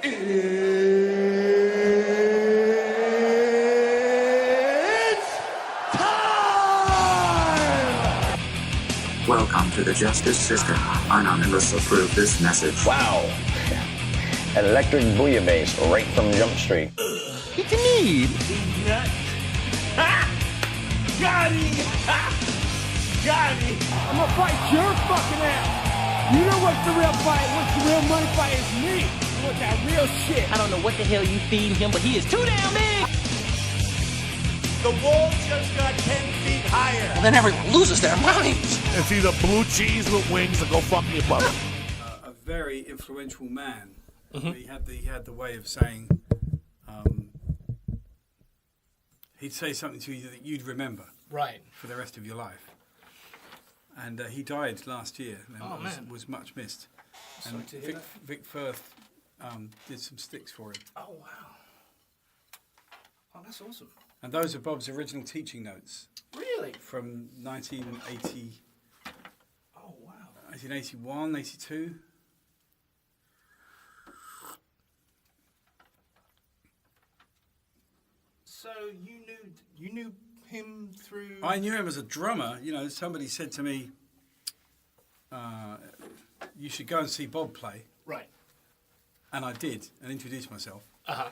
Welcome to the justice system. Anonymous approved this message. Wow. Electric bouillabaisse right from Jump Street. What you need? Nut. Ha! Got him! Ha! Got him! I'm gonna fight your fucking ass. You know what's the real fight? What's the real money fight? Is me. You want that real shit. I don't know what the hell you feeding him, but he is too damn big. The wall just got 10 feet higher. Well, then everyone loses their minds. It's either blue cheese with wings or go fuck your mother. A very influential man. Mm-hmm. He had the way of saying, he'd say something to you that you'd remember Right. for the rest of your life. And he died last year and was much missed. Sorry And to hear that. Vic Firth did some sticks for him. Oh, wow. Oh, that's awesome. And those are Bob's original teaching notes Really? from 1980, Oh, wow. 1981, 82. So you knew him through... I knew him as a drummer. You know, somebody said to me, you should go and see Bob play. Right. And I did, and introduced myself. Uh-huh.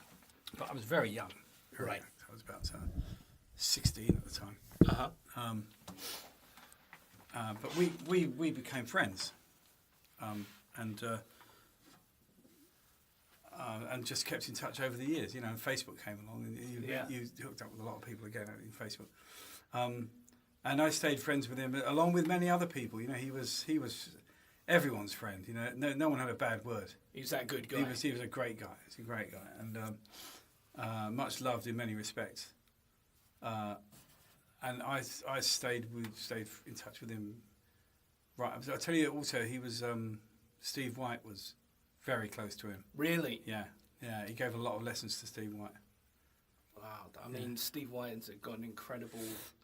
But I was very young. Right. Young. I was about 16 at the time. Uh-huh. But we became friends. And just kept in touch over the years. You know, and Facebook came along, and you hooked up with a lot of people again in Facebook. And I stayed friends with him, along with many other people. You know, he was everyone's friend. You know, no one had a bad word. He's that good guy. He was a great guy. He's a great guy, and much loved in many respects. And I stayed in touch with him. Right, I'll tell you also, he was Steve White was very close to him. Really? Yeah. He gave a lot of lessons to Steve White. Wow. I mean, Steve White's got an incredible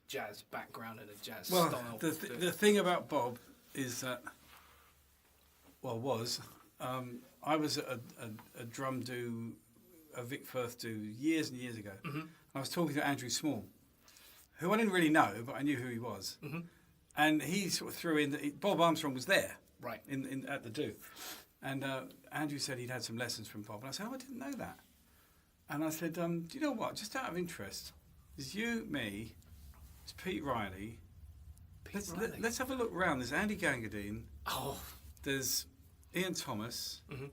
jazz background and a jazz Well, style. the thing about Bob is that, I was at a drum do, a Vic Firth do years and years ago. Mm-hmm. I was talking to Andrew Small, who I didn't really know, but I knew who he was. Mm-hmm. And he sort of threw in that Bob Armstrong was there, right, in at the do. And Andrew said he'd had some lessons from Bob. And I said, I didn't know that. And I said, do you know what? Just out of interest, there's you, me, there's Pete Riley. Let's have a look round. There's Andy Gangadine. Oh. There's Ian Thomas. Mm-hmm.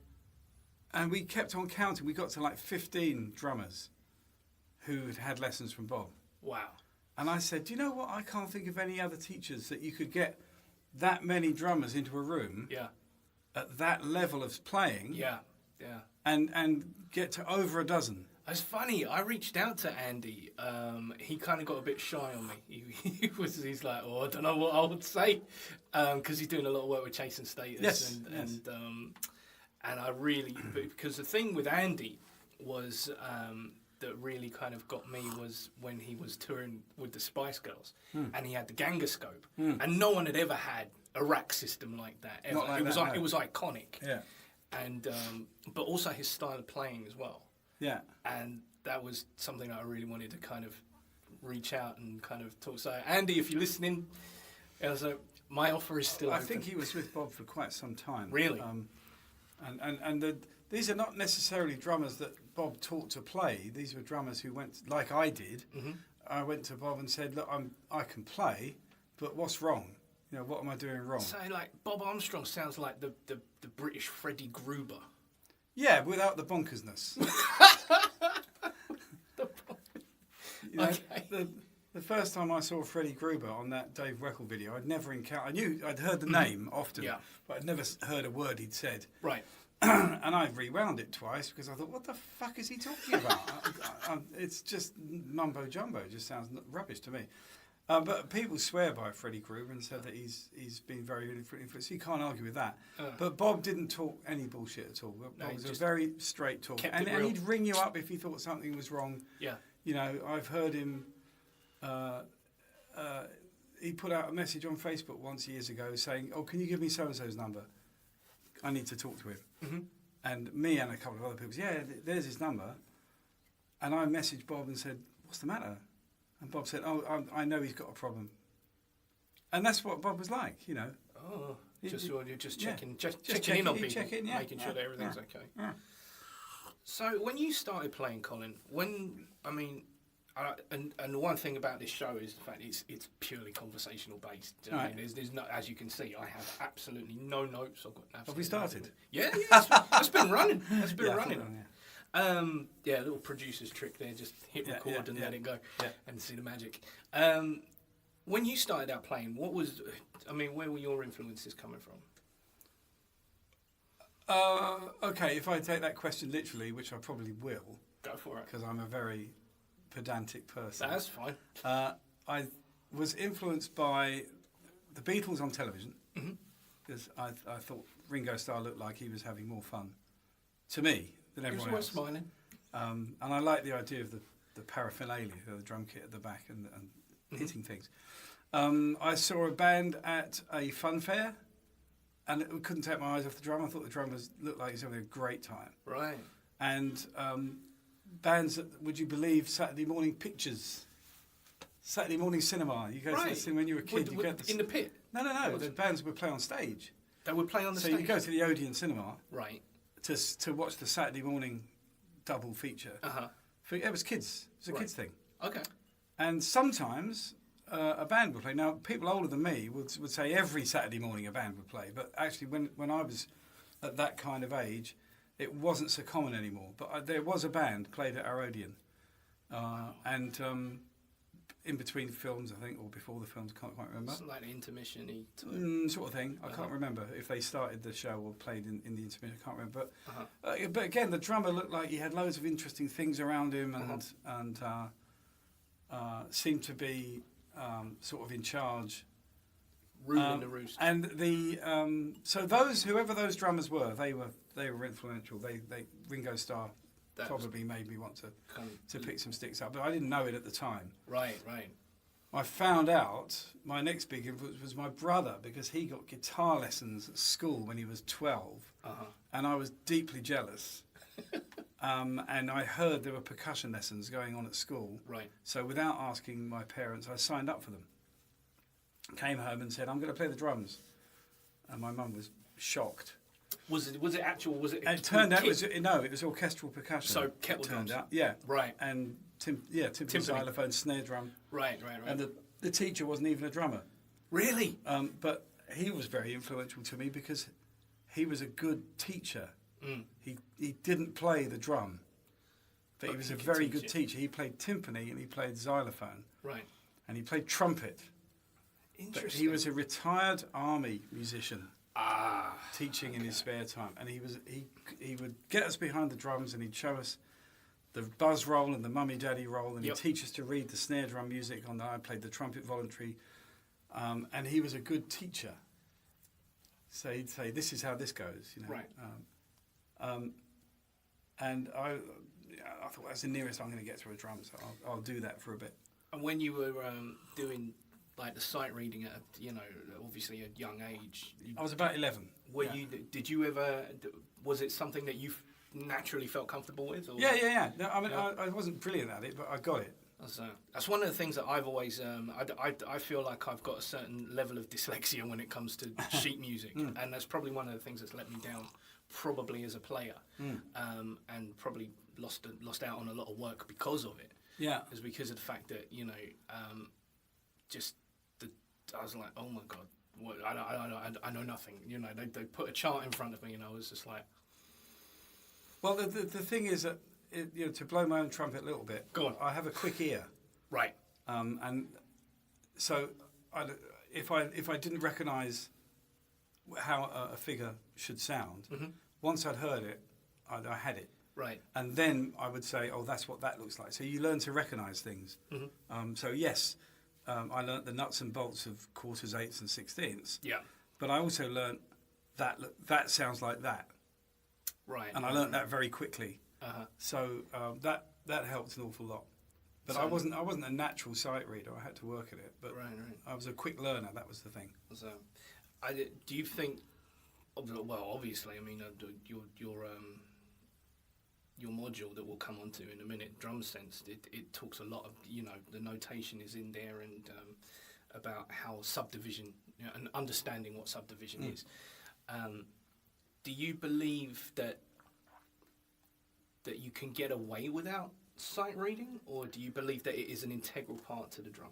And we kept on counting. We got to like 15 drummers who had lessons from Bob. Wow. And I said, do you know what? I can't think of any other teachers that you could get that many drummers into a room. Yeah. At that level of playing, yeah, and get to over a dozen. It's funny. I reached out to Andy. He kind of got a bit shy on me. He's like, I don't know what I would say, because he's doing a lot of work with Chase and Status. Yes, and I really, because the thing with Andy was that really kind of got me was when he was touring with the Spice Girls, and he had the Gangascope, and no one had ever had a rack system like that ever. It was iconic. Yeah. And but also his style of playing as well. Yeah. And that was something that I really wanted to kind of reach out and kind of talk. So Andy, if you're listening, my offer is still open. I think he was with Bob for quite some time. Really? These are not necessarily drummers that Bob taught to play. These were drummers who went, like I did. Mm-hmm. I went to Bob and said, look, I can play, but what's wrong? You know, what am I doing wrong? So, like, Bob Armstrong sounds like the British Freddie Gruber. Yeah, without the bonkersness. You know, okay. The first time I saw Freddie Gruber on that Dave Weckl video, I'd never encountered... I'd heard the name often, but I'd never heard a word he'd said. Right. And I rewound it twice because I thought, what the fuck is he talking about? It's just mumbo-jumbo. It just sounds rubbish to me. But people swear by Freddie Gruber and said that he's been very influential. You can't argue with that. But Bob didn't talk any bullshit at all. Bob was a very straight talker. And he'd ring you up if he thought something was wrong. Yeah. You know, I've heard him... he put out a message on Facebook once years ago saying, can you give me so-and-so's number? I need to talk to him. Mm-hmm. And me and a couple of other people said, yeah, there's his number. And I messaged Bob and said, what's the matter? And Bob said, oh, I know he's got a problem. And that's what Bob was like, you know. Oh, you're just checking, Just checking in on people, making sure that everything's okay. Yeah. So when you started playing, Colin, and the one thing about this show is the fact it's purely conversational based. I Right. mean, there's no, as you can see, I have absolutely no notes. I've got absolutely Have we started? nothing. Yeah, it's been running. It's been Yeah, running. yeah. A little producer's trick there. Just hit Yeah, record and yeah, let it go, yeah. and see the magic. When you started out playing, where were your influences coming from? Okay, if I take that question literally, which I probably will, Go for it. because I'm a very pedantic person. That's fine. I was influenced by the Beatles on television, because I thought Ringo Starr looked like he was having more fun, to me, than He was everyone always else. smiling. And I like the idea of the paraphernalia, the drum kit at the back and hitting things. I saw a band at a fun fair, and I couldn't take my eyes off the drum. I thought the drummers looked like he was having a great time. Right. And bands that, would you believe, Saturday morning pictures, Saturday morning cinema. You go to the cinema when you were a kid. You get in the pit. No. The bands would play on stage. They would play on the So stage. you go to the Odeon Cinema Right. to watch the Saturday morning double feature. It was kids. It was a Right. kids thing. Okay. And sometimes a band would play. Now, people older than me would say every Saturday morning a band would play. But actually, when I was at that kind of age, it wasn't so common anymore. But there was a band played at our Odeon. And in between films, I think, or before the films, can't quite remember. It's like an intermission-y type. Sort of thing. I can't remember if they started the show or played in the intermission. I can't remember. But again, the drummer looked like he had loads of interesting things around him and seemed to be sort of in charge. Ruling the roost. And so whoever those drummers were, they were influential. Ringo Starr That probably made me want Kind to pick some sticks up, but I didn't know it at the time. Right. I found out my next big influence was my brother, because he got guitar lessons at school when he was 12, and I was deeply jealous. And I heard there were percussion lessons going on at school. Right. So without asking my parents, I signed up for them. Came home and said, I'm going to play the drums. And my mum was shocked. Was it actual? Was it? And it turned out it was orchestral percussion. So kettle turned drums. out, yeah. Right. And timpani, xylophone, snare drum. Right. And the teacher wasn't even a drummer. Really? But he was very influential to me because he was a good teacher. He didn't play the drum, but he was a very good teacher. He played timpani and he played xylophone. Right. And he played trumpet. Interesting. But he was a retired army musician. Teaching in his spare time, and he would get us behind the drums and he'd show us the buzz roll and the mummy daddy roll, and he'd teach us to read the snare drum music. I played the trumpet voluntary, and he was a good teacher. So he'd say, "This is how this goes," you know. Right. And I thought that's the nearest I'm going to get to a drum, so I'll do that for a bit. And when you were doing like the sight reading at obviously a young age, I was about 11. Did you ever? Was it something that you naturally felt comfortable with? Or? Yeah. No, I mean, I wasn't brilliant at it, but I got it. That's one of the things that I've always. I feel like I've got a certain level of dyslexia when it comes to sheet music, and that's probably one of the things that's let me down, probably as a player, and probably lost out on a lot of work because of it. Yeah, is because of the fact that I was like, oh my god, what, I know nothing. They put a chart in front of me, and I was just like. Well, the thing is that to blow my own trumpet a little bit. Go on. I have a quick ear. Right. And so if I didn't recognise how a figure should sound, once I'd heard it, I had it. Right. And then I would say, oh, that's what that looks like. So you learn to recognise things. So yes. I learnt the nuts and bolts of quarters, eighths, and sixteenths. Yeah. But I also learnt that sounds like that. Right. And I learnt that very quickly. So that helped an awful lot. But I wasn't a natural sight reader. I had to work at it. But right. I was a quick learner. That was the thing. So, do you think Well, obviously, I mean, your module that we'll come on to in a minute, drum sense, it talks a lot of, the notation is in there and about how subdivision, and understanding what subdivision is. Do you believe that you can get away without sight reading, or do you believe that it is an integral part to the drum?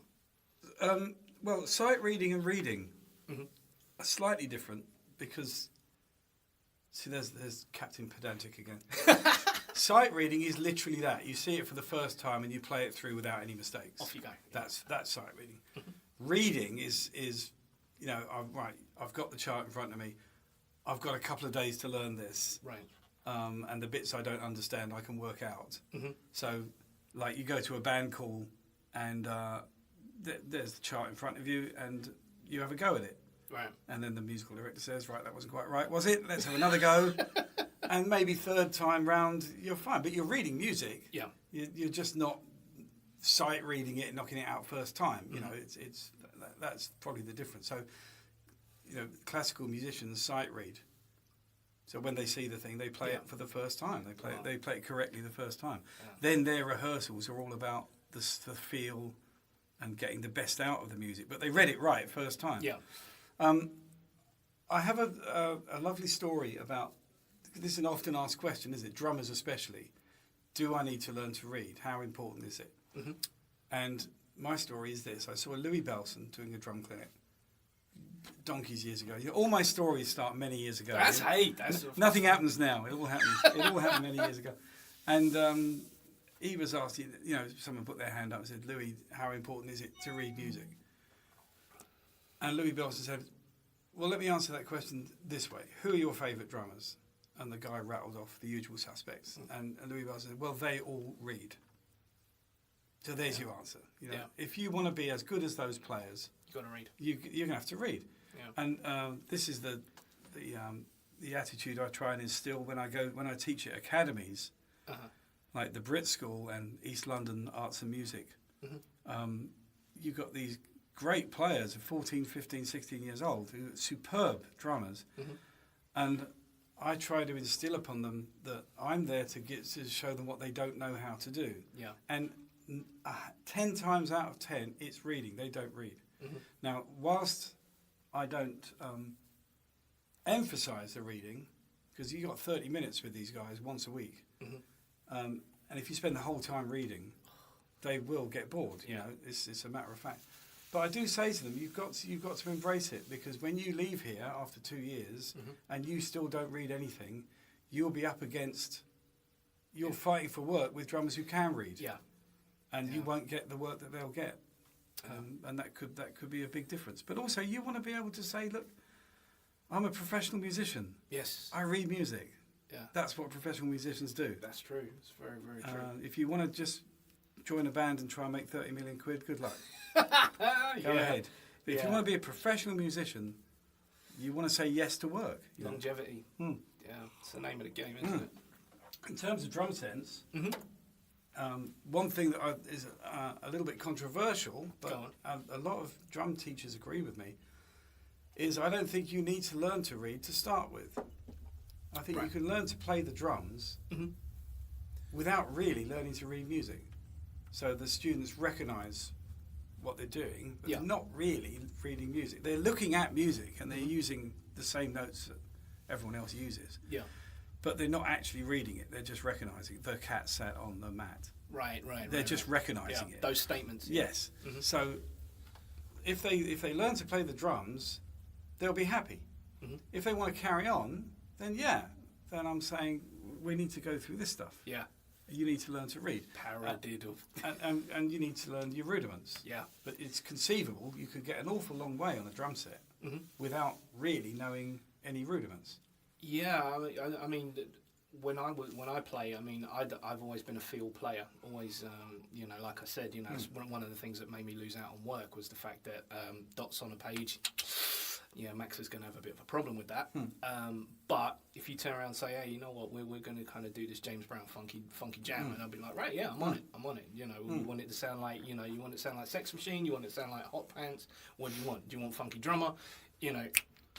Well, sight reading and reading are slightly different because, see, there's Captain Pedantic again. Sight reading is literally that. You see it for the first time and you play it through without any mistakes. Off you go. That's sight reading. Reading is I've got the chart in front of me. I've got a couple of days to learn this. Right. And the bits I don't understand, I can work out. So, like, you go to a band call and there's the chart in front of you and you have a go at it. Right. And then the musical director says, right, that wasn't quite right, was it? Let's have another go. And maybe third time round, you're fine. But you're reading music. Yeah. You're just not sight reading it and knocking it out first time. You know, that's probably the difference. So, classical musicians sight read. So when they see the thing, they play it for the first time. They play it correctly the first time. Yeah. Then their rehearsals are all about the feel and getting the best out of the music. But they read it right first time. Yeah. I have a lovely story about, this is an often asked question, isn't it? Drummers especially. Do I need to learn to read? How important is it? And my story is this. I saw Louis Belson doing a drum clinic donkeys years ago. All my stories start many years ago. That's nothing happens now. It all happened many years ago. And he was asked, someone put their hand up and said, Louis, how important is it to read music? And Louis Belson said, well, let me answer that question this way. Who are your favourite drummers? And the guy rattled off the usual suspects. And Louis Belson said, well, they all read. So there's your answer. If you want to be as good as those players, you've got to read. You're going to have to read. Yeah. And this is the attitude I try and instill when I teach at academies, like the Brit School and East London Arts and Music. You've got these great players of 14, 15, 16 years old who are superb drummers, and I try to instill upon them that I'm there to show them what they don't know how to do. Yeah. And 10 times out of 10, it's reading. They don't read. Now, whilst I don't emphasise the reading, because you've got 30 minutes with these guys once a week, and if you spend the whole time reading, they will get bored. It's a matter of fact. But I do say to them, you've got to embrace it, because when you leave here after 2 years and you still don't read anything, you'll be up against, you're fighting for work with drummers who can read. Yeah. And you won't get the work that they'll get. And that could be a big difference. But also, you want to be able to say, look, I'm a professional musician. Yes. I read music. Yeah. That's what professional musicians do. That's true. It's very, very true. If you want to just join a band and try and make 30 million quid, good luck. Go ahead. But if you want to be a professional musician, you want to say yes to work. Longevity. Yeah, it's the name of the game, isn't it? In terms of drum sense, one thing that is a little bit controversial, but a lot of drum teachers agree with me, is I don't think you need to learn to read to start with. I think you can learn to play the drums without really learning to read music. So the students recognise what they're doing, but they're not really reading music. They're looking at music and they're using the same notes that everyone else uses. Yeah. But they're not actually reading it. They're just recognising the cat sat on the mat. Right. They're just recognising it. Those statements. Yes. So if they learn to play the drums, they'll be happy. If they want to carry on, then I'm saying we need to go through this stuff. Yeah. You need to learn to read. And you need to learn your rudiments. Yeah. But it's conceivable you could get an awful long way on a drum set without really knowing any rudiments. Yeah, I mean, when I play, I mean, I've always been a feel player. Always, like I said, it's one of the things that made me lose out on work was the fact that dots on a page. Max is going to have a bit of a problem with that. But if you turn around and say, hey, you know what, we're going to kind of do this James Brown funky jam, and I'll be like, right, I'm on it. You want it to sound like, you want it to sound like Sex Machine, you want it to sound like Hot Pants. What do you want? Do you want funky drummer?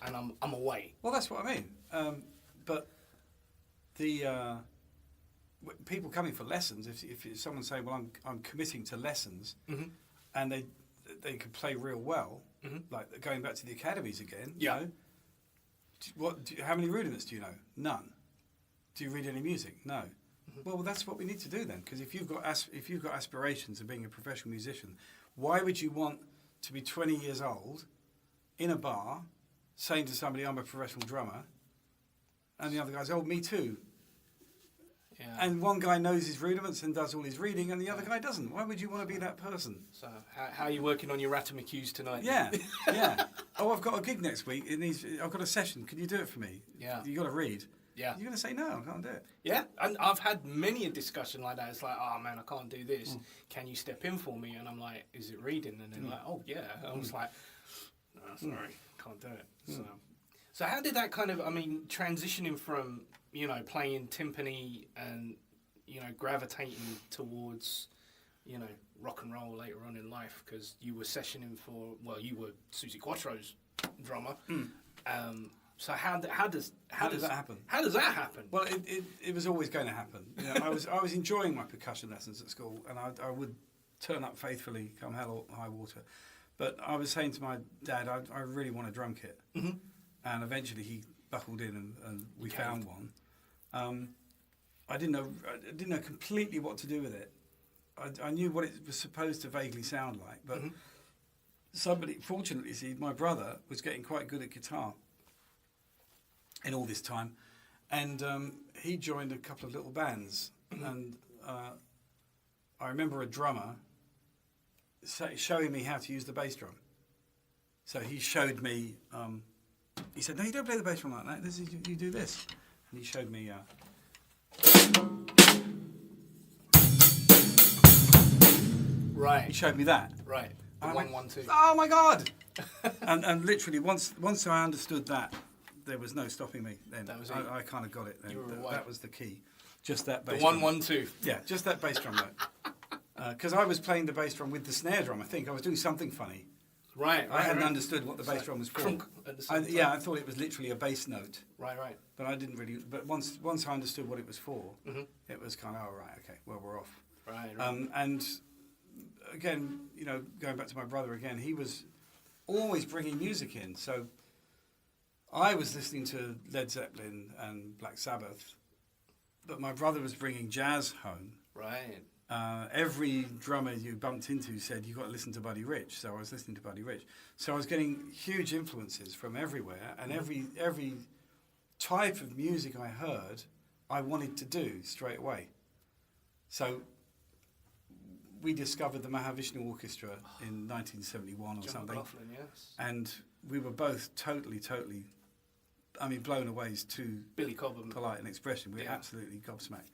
and I'm away. Well, that's what I mean. But the people coming for lessons, if someone's saying, well, I'm committing to lessons, and they could play real well, like going back to the academies again. Yeah. You know, how many rudiments do you know? None. Do you read any music? No. Well, that's what we need to do then, because if you've got aspirations of being a professional musician, why would you want to be 20 years old in a bar saying to somebody, I'm a professional drummer, and the other guy's, oh, me too. Yeah. And one guy knows his rudiments and does all his reading, and the other guy doesn't. Why would you want to be that person? So how are you working on your Ratamacues tonight? Yeah, yeah. Oh, I've got a gig next week. I've got a session. Can you do it for me? Yeah. You got to read. Yeah. You're going to say, no, I can't do it. Yeah, and I've had many a discussion like that. It's like, oh man, I can't do this. Can you step in for me? And I'm like, is it reading? And they're like, oh yeah. I was like, no, sorry, can't do it. So how did that kind of, I mean, transitioning from, you know, playing timpani and, you know, gravitating towards, you know, rock and roll later on in life, because you were sessioning for, well, you were Susie Quattro's drummer. So how does that happen? How does that happen? Well, it was always going to happen. You know, I was enjoying my percussion lessons at school, and I would turn up faithfully, come hell or high water. But I was saying to my dad, I really want a drum kit, and eventually he buckled in, and we found one. I didn't know completely what to do with it. I knew what it was supposed to vaguely sound like, but fortunately, my brother was getting quite good at guitar in all this time, and he joined a couple of little bands, and I remember a drummer showing me how to use the bass drum. So he showed me, he said, no, you don't play the bass drum like that, you do this. And he showed me... Right. He showed me that. Right. The I 1, went, 1, 2. Oh my God! and literally, once I understood that, there was no stopping me. Then That was I kind of got it. Then You were that was the key. Just that The bass 1, drum. 1, 2. Yeah, just that bass drum note. Because I was playing the bass drum with the snare drum. I think I was doing something funny. Right. I hadn't understood what the bass drum was for. Crunk at the same time. Yeah, I thought it was literally a bass note. Right. But I didn't really. But once I understood what it was for, it was kind of, oh right, okay, well we're off. Right. And again, you know, going back to my brother again, he was always bringing music in. So I was listening to Led Zeppelin and Black Sabbath, but my brother was bringing jazz home. Right. Every drummer you bumped into said, you've got to listen to Buddy Rich. So I was listening to Buddy Rich. So I was getting huge influences from everywhere, and every type of music I heard, I wanted to do straight away. So we discovered the Mahavishnu Orchestra in 1971 or John something. McLaughlin, yes. And we were both totally, I mean, blown away is too Billy Cobham. polite an expression. We were Yeah. absolutely gobsmacked.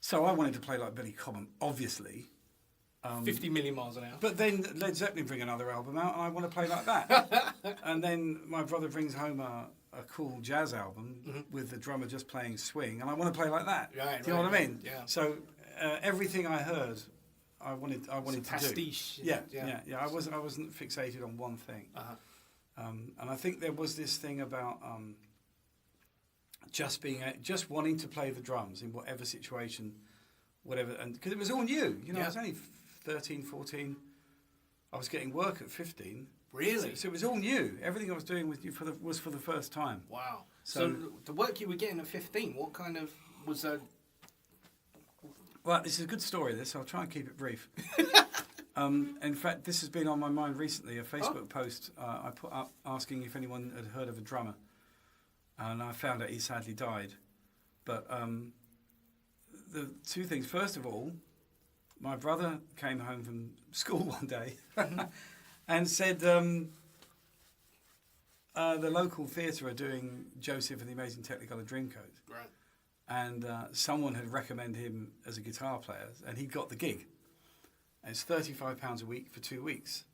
So I wanted to play like Billy Cobham, obviously. 50 million miles an hour. But then Led Zeppelin bring another album out, and I want to play like that. And then my brother brings home a cool jazz album with the drummer just playing swing, and I want to play like that. Right, do you know what I mean? Yeah. So everything I heard, I wanted to pastiche. do. Yeah. I wasn't fixated on one thing. And I think there was this thing about just wanting to play the drums in whatever situation, whatever, and because it was all new. You know, I was only 13, 14. I was getting work at 15. Really? So it was all new. Everything I was doing was for the first time. Wow. So the work you were getting at 15, what kind of was that? Well, this is a good story, this. I'll try and keep it brief. In fact, this has been on my mind recently, a Facebook post I put up asking if anyone had heard of a drummer. And I found out he sadly died. But the two things. First of all, my brother came home from school one day and said the local theatre are doing Joseph and the Amazing Technicolor Dreamcoat. Right. And someone had recommended him as a guitar player, and he got the gig. And it's £35 a week for 2 weeks.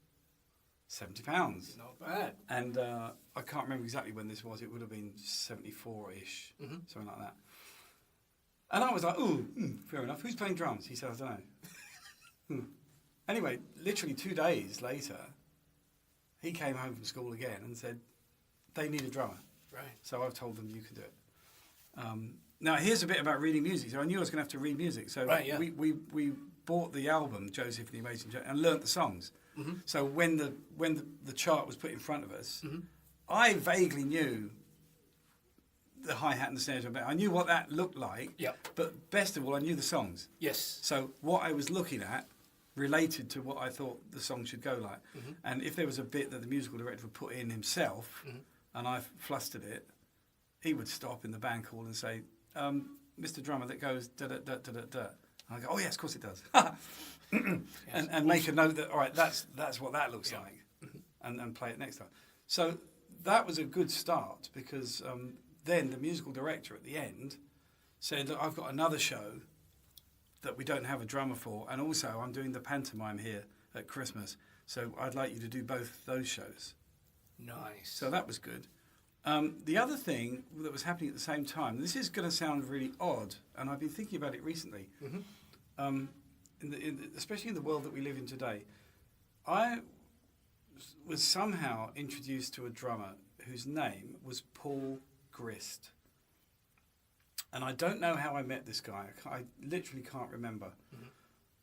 £70. Not bad. And I can't remember exactly when this was. It would have been 74-ish, something like that. And I was like, ooh, fair enough. Who's playing drums? He said, I don't know. Anyway, literally 2 days later, he came home from school again and said, they need a drummer. Right. So I've told them you can do it. Now here's a bit about reading music. So I knew I was going to have to read music. So we bought the album Joseph and the Amazing Joe and learnt the songs. Mm-hmm. So when the chart was put in front of us, I vaguely knew the hi-hat and the snare drum. I knew what that looked like. Yep. But best of all, I knew the songs. Yes. So what I was looking at related to what I thought the song should go like. Mm-hmm. And if there was a bit that the musical director would put in himself, and I flustered it, he would stop in the band call and say, Mr. Drummer, that goes da-da-da-da-da-da. And I go, oh, yes, of course it does. and make a note that, all right, that's what that looks like, and play it next time. So that was a good start because then the musical director at the end said, look, I've got another show that we don't have a drummer for, and also I'm doing the pantomime here at Christmas, so I'd like you to do both those shows. Nice. So that was good. The other thing that was happening at the same time, this is going to sound really odd, and I've been thinking about it recently, especially in the world that we live in today. I was somehow introduced to a drummer whose name was Paul Grist. And I don't know how I met this guy. I literally can't remember.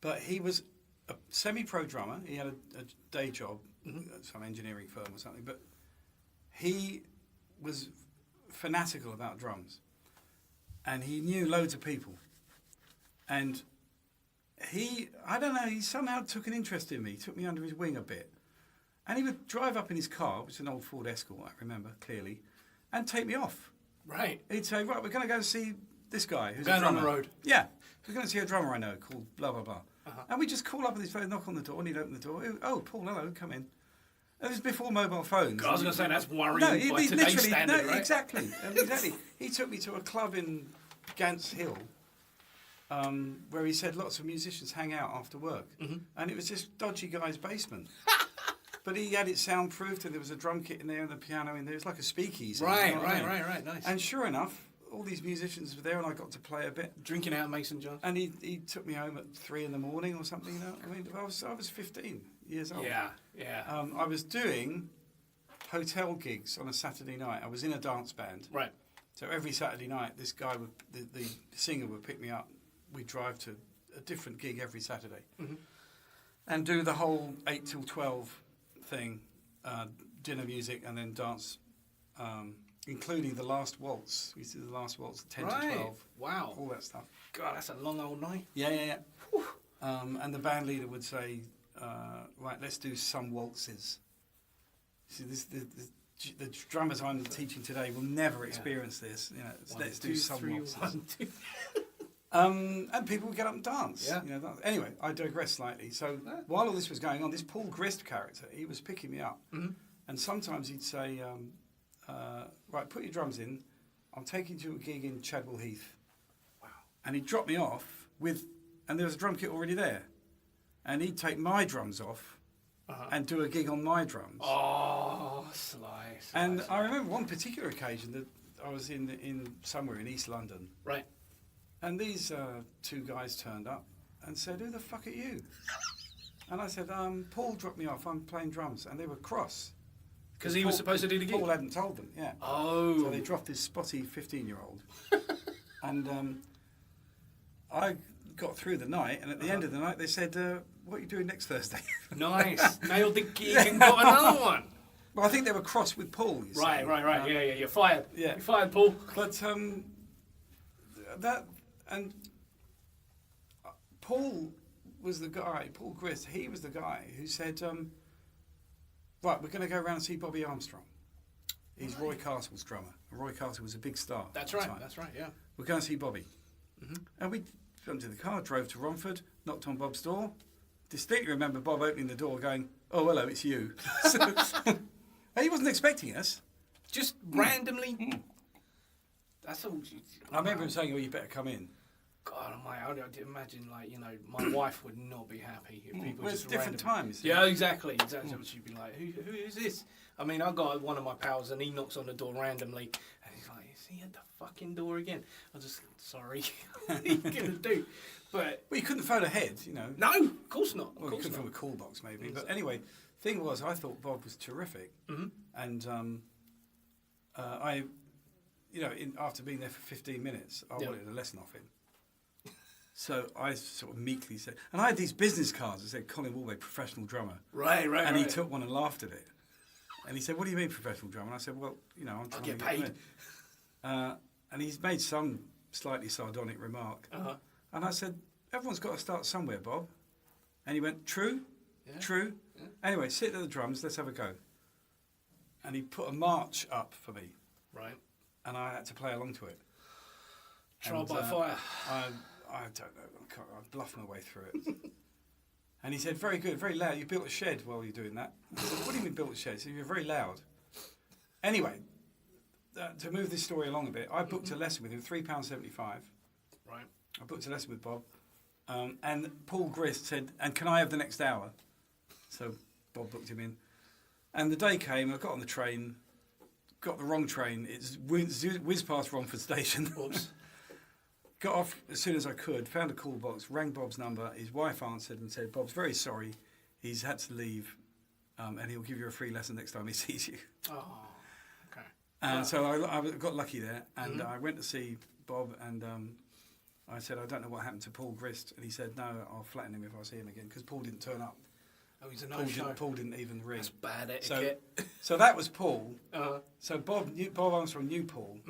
But he was a semi-pro drummer. He had a day job at some engineering firm or something. But he was fanatical about drums. And he knew loads of people. And he somehow took an interest in me. He took me under his wing a bit. And he would drive up in his car, which is an old Ford Escort, I remember clearly, and take me off. Right. He'd say, right, we're going to go see this guy who's going a drummer. on the road. Yeah. We're going to see a drummer I know called blah, blah, blah. And we just call up with his phone, knock on the door, and he'd open the door. Oh, Paul, hello, come in. It was before mobile phones. I was going to say, that's worrying by today's standard, right? Exactly. Exactly. He took me to a club in Gants Hill where he said lots of musicians hang out after work. And it was this dodgy guy's basement. But he had it soundproofed, and there was a drum kit in there and a piano in there. It was like a speakeasy. Right, you know what I mean? right. Nice. And sure enough, all these musicians were there, and I got to play a bit. Drinking out Mason John. And he took me home at 3 a.m. or something. You know, I mean, I was 15 years old. Yeah. I was doing hotel gigs on a Saturday night. I was in a dance band. Right. So every Saturday night, this guy the singer would pick me up. We'd drive to a different gig every Saturday, and do the whole 8 till 12 thing, dinner music, and then dance, including the last waltz. We used to do the last waltz, 10 to 12. Wow. All that stuff. God, that's a long old night. Yeah. And the band leader would say, right, let's do some waltzes. See, the drummers I'm teaching today will never experience this. You know, let's do some waltzes. 1, 2. And people would get up and dance. Yeah. You know, anyway, I digress slightly. So while all this was going on, this Paul Grist character, he was picking me up. And sometimes he'd say, right, put your drums in. I'm taking you to a gig in Chadwell Heath. Wow. And he'd drop me off and there was a drum kit already there. And he'd take my drums off and do a gig on my drums. Oh, sly. And I remember one particular occasion that I was in somewhere in East London. Right. And these two guys turned up and said, who the fuck are you? And I said, Paul dropped me off, I'm playing drums. And they were cross. Because he was supposed to do the gig? Paul hadn't told them, yeah. Oh. So they dropped this spotty 15-year-old. And I got through the night, and at the end of the night they said, what are you doing next Thursday? Nice. Nailed the gig and got another one. Well, I think they were cross with Paul, you see. Right. Yeah, you're fired. Yeah. You're fired, Paul. But and Paul was the guy, Paul Grist, he was the guy who said, right, we're going to go around and see Bobby Armstrong. He's Roy Castle's drummer. Roy Castle was a big star. That's at the right, time. yeah. We're going to see Bobby. And we jumped in the car, drove to Romford, knocked on Bob's door. Distinctly remember Bob opening the door going, oh, hello, it's you. And he wasn't expecting us. Just randomly. That's all. I remember him saying, oh, you better come in. God, I'd imagine, like, you know, my wife would not be happy if people Well, just it's different randomly... times. Yeah, exactly. What she'd be like, who is this? I mean, I got one of my pals and he knocks on the door randomly and he's like, is he at the fucking door again? I was just, sorry, what are you going to do? But... Well, you couldn't phone ahead, you know. No, of course not. Well, you could from a call box maybe. But anyway, thing was, I thought Bob was terrific. And after being there for 15 minutes, I wanted a lesson off him. So I sort of meekly said, and I had these business cards that said Colin Woolway, professional drummer. Right. And he took one and laughed at it. And he said, "What do you mean professional drummer?" And I said, "Well, I'm trying get to paid." And he's made some slightly sardonic remark. And I said, "Everyone's got to start somewhere, Bob." And he went, "True, true." Yeah. Anyway, sit at the drums, let's have a go. And he put a march up for me. Right. And I had to play along to it. Trial by fire. I don't know. I bluffed my way through it. And he said, "Very good, very loud. You built a shed while you're doing that." I said, "What do you mean built a shed?" He said, "You're very loud." Anyway, to move this story along a bit, I booked a lesson with him, £3.75. Right. I booked a lesson with Bob. And Paul Grist said, "And can I have the next hour?" So Bob booked him in. And the day came, I got on the train, got the wrong train. It's whizzed past Romford Station. Oops. Got off as soon as I could, found a call box, rang Bob's number. His wife answered and said, "Bob's very sorry. He's had to leave, and he'll give you a free lesson next time he sees you." Oh, okay. And so I got lucky there, and I went to see Bob, and I said, "I don't know what happened to Paul Grist." And he said, "No, I'll flatten him if I see him again," because Paul didn't turn up. Oh, he's a no-show. Paul didn't even ring. That's bad etiquette. So that was Paul. Uh-huh. So Bob Armstrong knew Paul,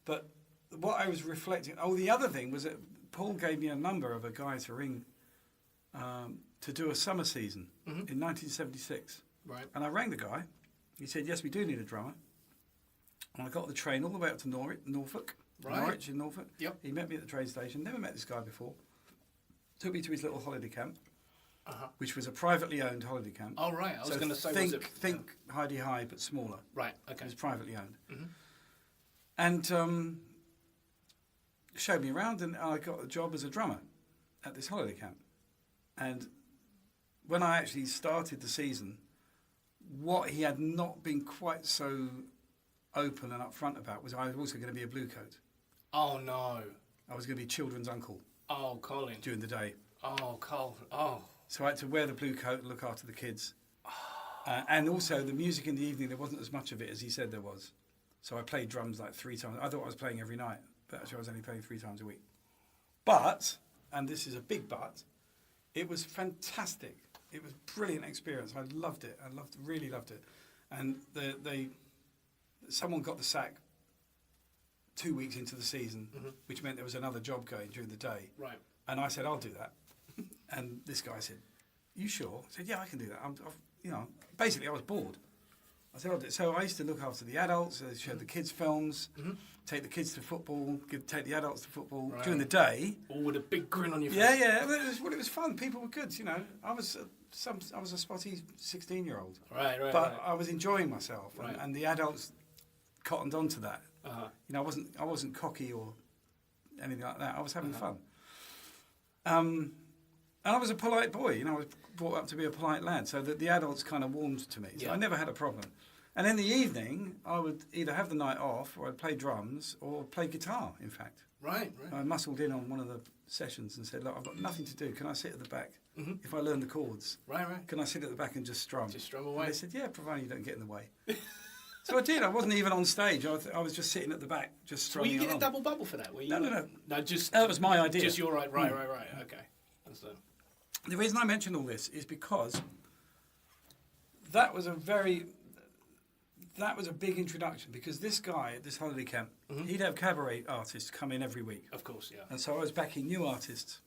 but what I was reflecting. Oh, the other thing was that Paul gave me a number of a guy to ring to do a summer season in 1976. Right. And I rang the guy. He said, "Yes, we do need a drummer." And I got the train all the way up to Norfolk. Right. Norwich in Norfolk. Yep. He met me at the train station. Never met this guy before. Took me to his little holiday camp, which was a privately owned holiday camp. Oh, right. I was going to say, think Heidi High, but smaller. Right, okay. It was privately owned. And showed me around, and I got a job as a drummer at this holiday camp. And when I actually started the season, what he had not been quite so open and upfront about was I was also going to be a blue coat. Oh, no. I was going to be children's uncle Oh, Colin. during the day. Oh, Colin. Oh. So I had to wear the blue coat and look after the kids. And also the music in the evening, there wasn't as much of it as he said there was. So I played drums like 3 times. I thought I was playing every night, but actually I was only playing 3 times a week. But, and this is a big but, it was fantastic. It was a brilliant experience. I loved it. Really loved it. And someone got the sack 2 weeks into the season, which meant there was another job going during the day. Right. And I said, "I'll do that." And this guy said, "You sure?" I said, "Yeah, I can do that." Basically I was bored. I said, "I'll do it." So I used to look after the adults, show the kids films, take the kids to football, take the adults to football during the day. All with a big grin on your face. Yeah. It was fun. People were good, I was a spotty 16-year-old. Right. But I was enjoying myself, Right. and the adults cottoned onto that. Uh-huh. I wasn't cocky or anything like that. I was having fun. And I was a polite boy. I was brought up to be a polite lad, so that the adults kind of warmed to me. So I never had a problem. And in the evening, I would either have the night off, or I'd play drums, or play guitar, in fact. Right. I muscled in on one of the sessions and said, "Look, I've got nothing to do. Can I sit at the back? If I learn the chords, Right. can I sit at the back and just strum?" Just strum away. And they said, "Yeah, provided you don't get in the way." So I did. I wasn't even on stage. I was just sitting at the back, just Were strumming you getting along. a double bubble for that? Were you, No. No, just... That was my idea. Just your right. Right. Okay. Understand. The reason I mention all this is because that was a big introduction, because this guy at this holiday camp, he'd have cabaret artists come in every week. Of course, yeah. And so I was backing new artists,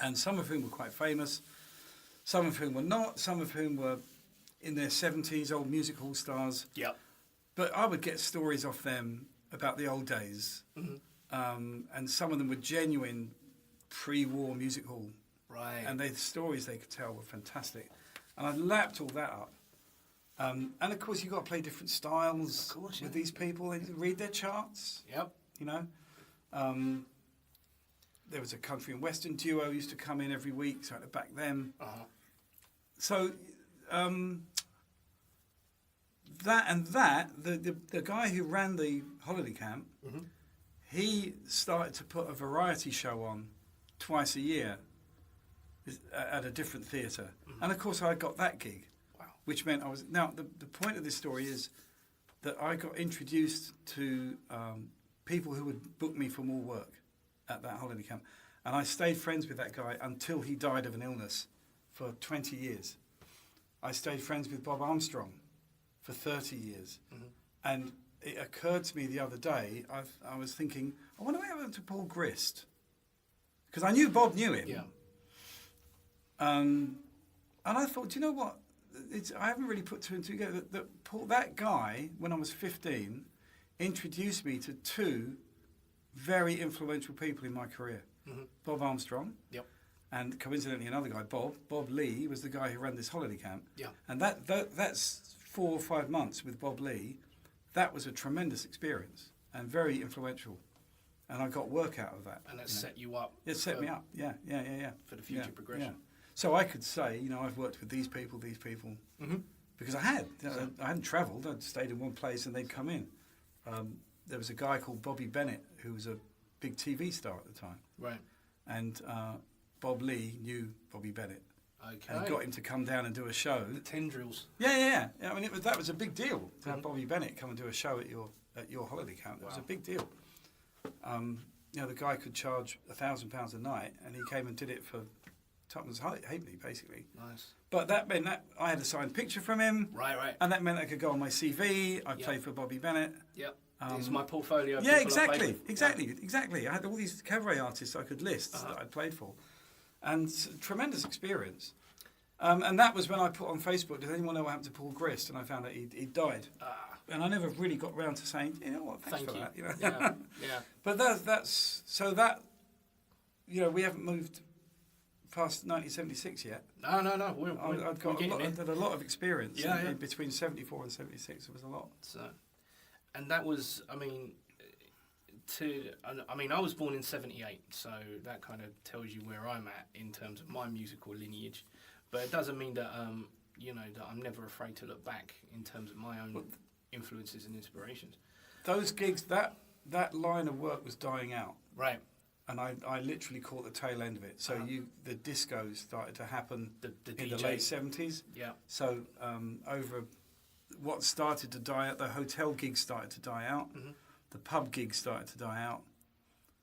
and some of whom were quite famous, some of whom were not, some of whom were in their 70s, old music hall stars. Yep. But I would get stories off them about the old days, and some of them were genuine pre-war music hall. Right. And the stories they could tell were fantastic. And I lapped all that up. And of course, you've got to play different styles with these people and read their charts. Yep. There was a country and western duo used to come in every week, so I had to back them. So the guy who ran the holiday camp, he started to put a variety show on twice a year at a different theatre. And of course I got that gig. Wow. Which meant I was... Now, the point of this story is that I got introduced to people who would book me for more work at that holiday camp. And I stayed friends with that guy until he died of an illness for 20 years. I stayed friends with Bob Armstrong for 30 years. Mm-hmm. And it occurred to me the other day, I was thinking, I wonder what happened to Paul Grist. Because I knew Bob knew him. Yeah. And I thought, do you know what? I haven't really put two and two together. That guy, when I was 15, introduced me to two very influential people in my career. Mm-hmm. Bob Armstrong. Yep. And coincidentally, another guy, Bob Lee, was the guy who ran this holiday camp. Yeah. And that's 4 or 5 months with Bob Lee. That was a tremendous experience and very influential. And I got work out of that. And that set you up. It set me up, yeah. For the future progression. Yeah. So I could say, I've worked with these people, mm-hmm. because I had. I hadn't travelled. I'd stayed in one place and they'd come in. There was a guy called Bobby Bennett who was a big TV star at the time. Right. And Bob Lee knew Bobby Bennett. Okay. And got him to come down and do a show. The tendrils. Yeah. I mean, that was a big deal to have Bobby Bennett come and do a show at your holiday camp. It was a big deal. The guy could charge £1,000 a night, and he came and did it for Tupman's Halfpenny, basically. Nice. But that meant that I had a signed picture from him. Right. And that meant I could go on my CV. I played for Bobby Bennett. Yep. It's my portfolio. Yeah, exactly. I had all these cabaret artists I could list that I'd played for. And tremendous experience. And that was when I put on Facebook, does anyone know what happened to Paul Grist? And I found out he'd died. And I never really got round to saying, you know what, thanks for that. Yeah. But that's so that, we haven't moved past 1976 yet. No. I've got a lot of experience. Yeah. Between 74 and 76, it was a lot. So, and that was, I was born in 78, so that kind of tells you where I'm at in terms of my musical lineage. But it doesn't mean that, that I'm never afraid to look back in terms of my own influences and inspirations. Those gigs, that line of work was dying out. Right. And I literally caught the tail end of it. So the disco started to happen in the late 70s. Yeah. So over what started to die out, the hotel gigs started to die out, mm-hmm. the pub gigs started to die out,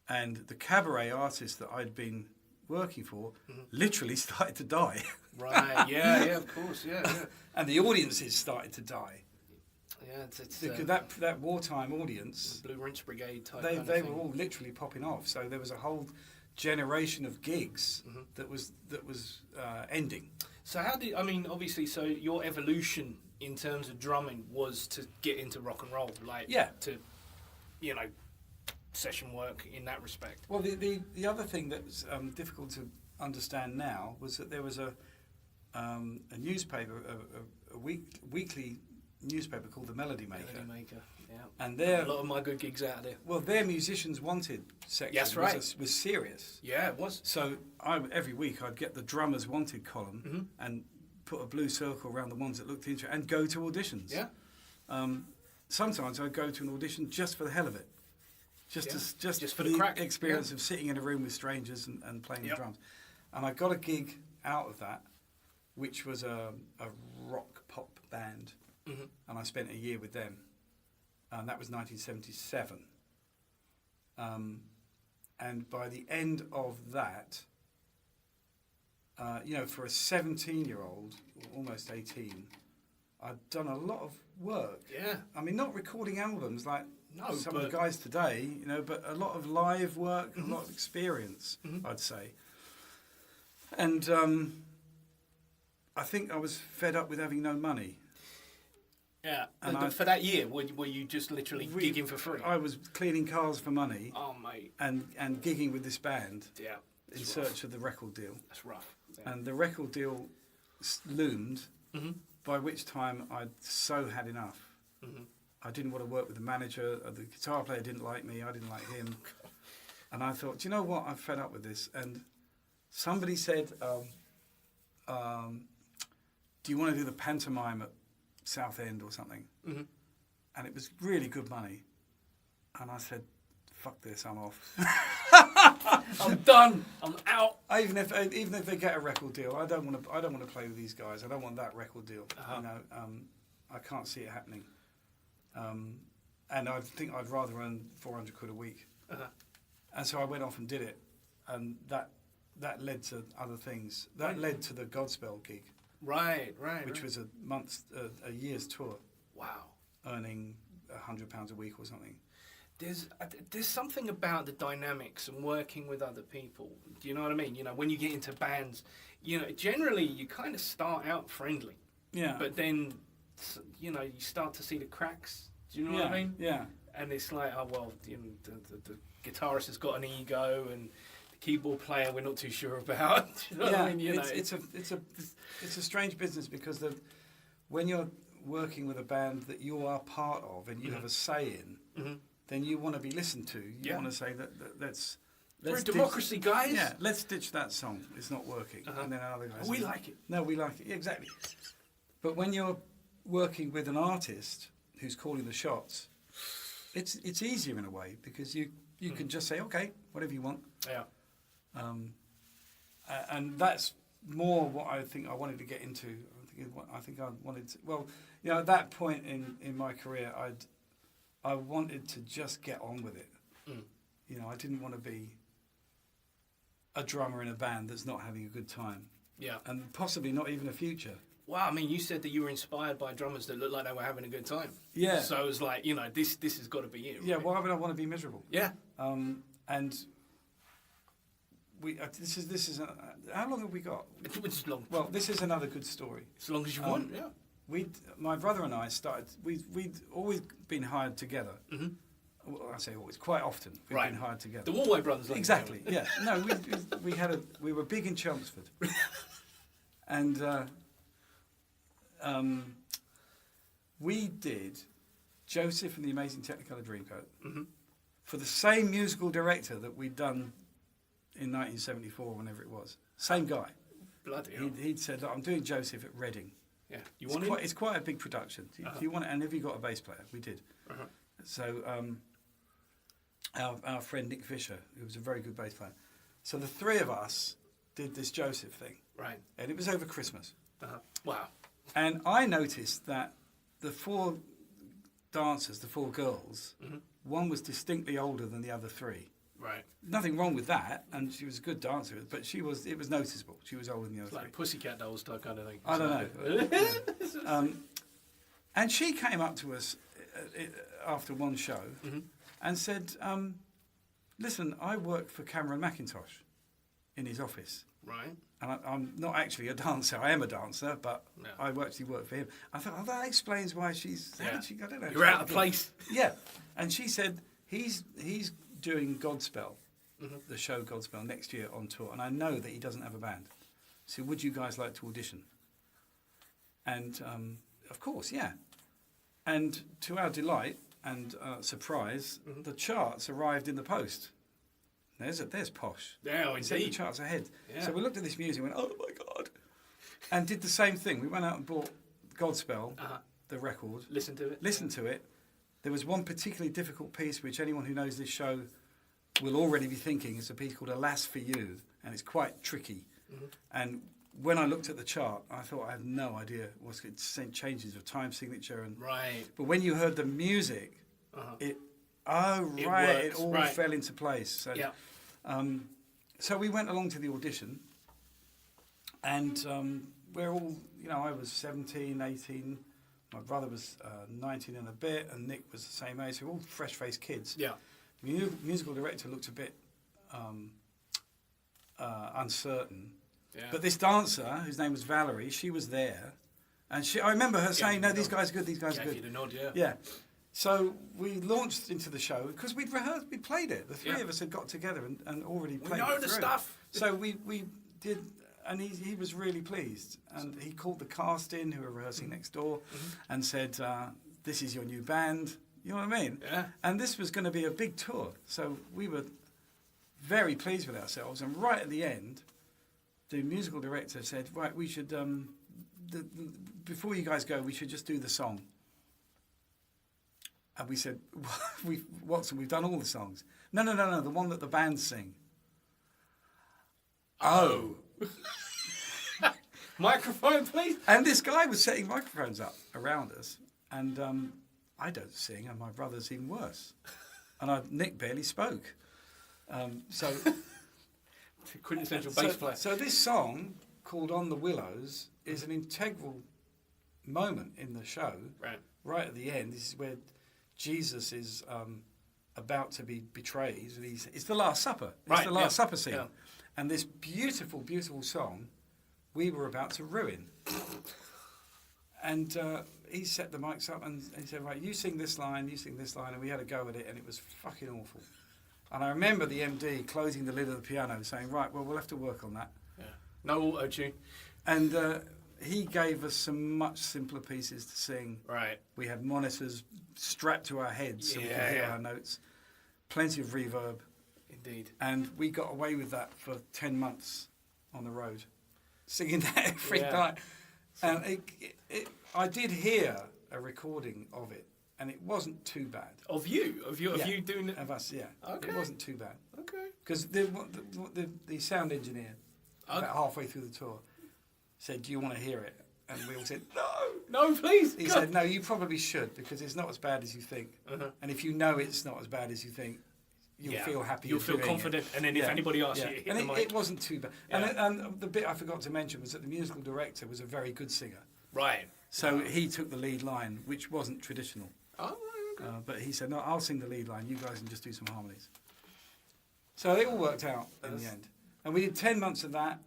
and the cabaret artists that I'd been working for mm-hmm. literally started to die. Right, yeah, of course, yeah. And the audiences started to die. Yeah, it's that wartime audience, Blue Rinse Brigade type. They were all literally popping off. So there was a whole generation of gigs mm-hmm. that was ending. So obviously, so your evolution in terms of drumming was to get into rock and roll, to, session work in that respect. Well, the other thing that was difficult to understand now was that there was a newspaper, a weekly newspaper called the Melody Maker. Yeah. And a lot of my good gigs out of there. Well, their musicians wanted section That's right. was serious. Yeah, it was. So every week I'd get the drummers wanted column mm-hmm. and put a blue circle around the ones that looked interesting and go to auditions. Yeah. Sometimes I'd go to an audition just for the hell of it. Just for the crack. experience of sitting in a room with strangers and playing the drums. And I got a gig out of that, which was a rock pop band. Mm-hmm. And I spent a year with them. And that was 1977. And by the end of that, for a 17-year-old, almost 18, I'd done a lot of work. Yeah. I mean, not recording albums like some of but the guys today, but a lot of live work, mm-hmm. a lot of experience, mm-hmm. I'd say. And I think I was fed up with having no money. Yeah. And for that year, were you just literally gigging for free? I was cleaning cars for money. Oh, mate. And gigging with this band. Yeah. In search of the record deal. That's rough. Yeah. And the record deal loomed, mm-hmm. by which time I'd so had enough. Mm-hmm. I didn't want to work with the manager. The guitar player didn't like me. I didn't like him. And I thought, do you know what? I'm fed up with this. And somebody said, do you want to do the pantomime at Southend or something? Mm-hmm. And it was really good money. And I said, fuck this, I'm off. I'm done. I'm out. Even if they get a record deal, I don't want to play with these guys. I don't want that record deal. Uh-huh. I can't see it happening. and I think I'd rather earn 400 quid a week. And so I went off and did it, and that led to other things. That led to the Godspell gig, Right. which was a year's tour, Wow. earning £100 a week or something. There's something about the dynamics and working with other people. Do you know what I mean? You know, when you get into bands, you know, generally you kind of start out friendly. Yeah. But then, you know, you start to see the cracks. Do you know what I mean? Yeah. And it's like, oh well, you know, the guitarist has got an ego, and the keyboard player we're not too sure about. Do you know what I mean? You know, it's a strange business because when you're working with a band that you are part of and you have a say in, then you want to be listened to. You want to say that let's we're a democracy, guys. Yeah, let's ditch that song. It's not working. And then another guy says, we like it. No, we like it. Yeah, exactly. But when you're working with an artist who's calling the shots, it's easier in a way because you can just say, okay, whatever you want. Yeah. And that's more what I think I wanted to get into. I think I wanted to. Well, you know, at that point in my career, I wanted to just get on with it. You know, I didn't want to be a drummer in a band that's not having a good time. Yeah. And possibly not even a future. Wow, I mean, you said that you were inspired by drummers that looked like they were having a good time. Yeah. So it was like, you know, this has got to be it. Yeah. Right? Why would I want to be miserable? Yeah. And this is how long have we got? It's long. Well, this is another good story. As long as you want. Yeah. My brother and I started. We'd always been hired together. Well, I say always, quite often we've been hired together. The Woolway brothers. Like Exactly. Yeah. No, we were big in Chelmsford, and we did Joseph and the Amazing Technicolor Dreamcoat for the same musical director that we'd done in 1974, whenever it was. Same guy. Bloody hell. He'd said, "Look, I'm doing Joseph at Reading." Yeah. You want it? It's quite a big production. Do you want it? And have you got a bass player? We did. So our friend Nick Fisher, who was a very good bass player. So the three of us did this Joseph thing. Right. And it was over Christmas. Wow. And I noticed that the four dancers, the four girls, one was distinctly older than the other three. Right. Nothing wrong with that, and she was a good dancer, but it was noticeable. She was older than the other Like three. Pussycat Dolls type kind of thing. I don't know. And she came up to us after one show and said, listen, I work for Cameron McIntosh in his office. Right. And I'm not actually a dancer. I am a dancer, but I actually work for him. I thought, that explains why she's... How did she, I don't know. You're out of place. Yeah. And she said, he's doing Godspell, the show Godspell, next year on tour. And I know that he doesn't have a band. So would you guys like to audition? And, of course, yeah. And to our delight and surprise, the charts arrived in the post. There's posh. Yeah, He set the indeed. charts ahead. Yeah. So we looked at this music and went, oh my God. And did the same thing. We went out and bought Godspell, the record. Listen to it. Listened to it. There was one particularly difficult piece, which anyone who knows this show will already be thinking. It's a piece called Alas for You, and it's quite tricky. And when I looked at the chart, I thought I have no idea what's it changes of time signature. Right. But when you heard the music, it works, all right. fell into place. So, Yeah. so we went along to the audition, and we're all, I was 17, 18, my brother was 19 and a bit, and Nick was the same age, so we're all fresh-faced kids. Yeah. The musical director looked a bit uncertain. Yeah. But this dancer, whose name was Valerie, she was there, and I remember her saying, "No, these guys are good. These guys are Gave good." you the nod, yeah. Yeah. So we launched into the show because we'd rehearsed, we played it. The three of us had got together and already played it. We know the through. stuff. So we did, and he was really pleased. And he called the cast in who were rehearsing next door, and said, "This is your new band." You know what I mean? Yeah. And this was going to be a big tour, so we were very pleased with ourselves. And right at the end, the musical director said, "Right, we should before you guys go, we should just do the song." And we said, "Watson, we've done all the songs." No, the one that the bands sing. Oh. Microphone, please. And this guy was setting microphones up around us, and I don't sing, and my brother's even worse. And Nick barely spoke. So Quintessential bass player. So this song, called On the Willows, is an integral moment in the show. Right at the end, this is where Jesus is about to be betrayed. And it's the Last Supper. It's the Last Supper scene. Yeah. And this beautiful, beautiful song, we were about to ruin. And he set the mics up and he said, right, you sing this line, and we had a go at it, and it was fucking awful. And I remember the MD closing the lid of the piano saying, right, well, we'll have to work on that. Yeah. No auto-tune. And he gave us some much simpler pieces to sing. Right. We had monitors strapped to our heads so we could hear our notes. Plenty of reverb. Indeed. And we got away with that for 10 months on the road, singing that every night. And I did hear a recording of it, and it wasn't too bad. Of you doing it? Of us, yeah. Okay. It wasn't too bad. Okay. Because the sound engineer, about halfway through the tour, said, do you want to hear it? And we all said, no, please. He said, no, you probably should, because it's not as bad as you think. And if you know it's not as bad as you think, you'll feel happy. You'll feel confident, and then if anybody asks you, hit the mic. It wasn't too bad. Yeah. And the bit I forgot to mention was that the musical director was a very good singer. Right. So he took the lead line, which wasn't traditional. Oh, okay. But he said, no, I'll sing the lead line. You guys can just do some harmonies. So it all worked out in the end. And we did 10 months of that.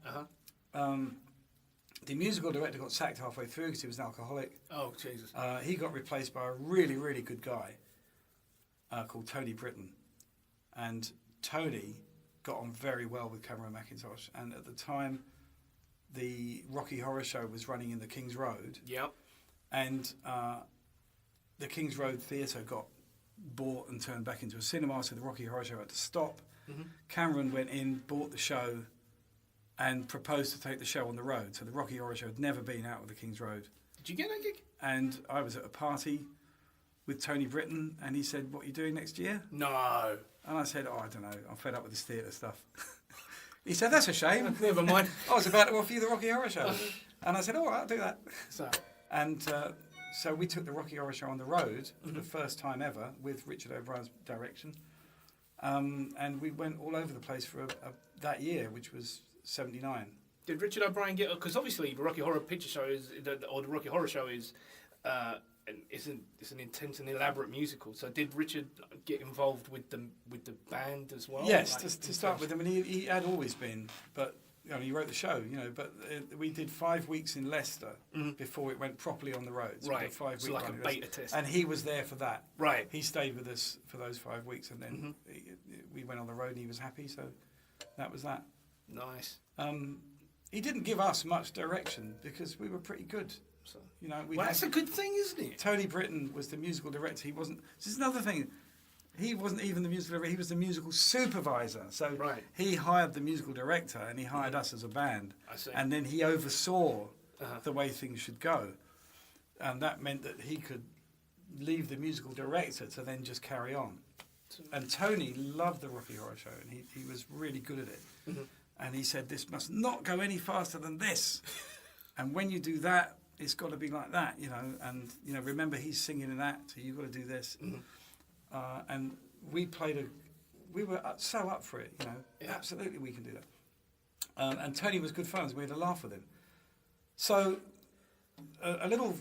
The musical director got sacked halfway through because he was an alcoholic. Oh, Jesus. He got replaced by a really, really good guy called Tony Britton. And Tony got on very well with Cameron McIntosh. And at the time, the Rocky Horror Show was running in the King's Road. Yep. And the King's Road Theatre got bought and turned back into a cinema, so the Rocky Horror Show had to stop. Cameron went in, bought the show, and proposed to take the show on the road. So the Rocky Horror Show had never been out of the King's Road. Did you get that gig? And I was at a party with Tony Britton, and he said, what are you doing next year? No. And I said, I don't know, I'm fed up with this theatre stuff. He said, that's a shame. Never mind. I was about to offer you the Rocky Horror Show. And I said, all right, I'll do that. And so we took the Rocky Horror Show on the road for the first time ever with Richard O'Brien's direction. And we went all over the place for that year, which was 79. Did Richard O'Brien get... Because obviously the Rocky Horror Picture Show the Rocky Horror Show is... It's an intense and elaborate musical. So did Richard get involved with the band as well? Yes, to start with. I mean, he had always been, but he wrote the show. But we did 5 weeks in Leicester before it went properly on the road. So right, we did 5 weeks, so like a beta test. And he was there for that. Right, he stayed with us for those 5 weeks, and then we went on the road, and he was happy. So that was that. Nice. He didn't give us much direction because we were pretty good. So, that's a good thing, isn't it? Tony Britton was the musical director. He wasn't. This is another thing. He wasn't even the musical director. He was the musical supervisor. So he hired the musical director, and he hired us as a band. I see. And then he oversaw the way things should go, and that meant that he could leave the musical director to then just carry on. And Tony loved the Rocky Horror Show, and he was really good at it. And he said, "This must not go any faster than this." And when you do that, it's got to be like that, and, remember he's singing an act, so you've got to do this. And we were so up for it, absolutely we can do that. And Tony was good fun, so we had a laugh with him. So a little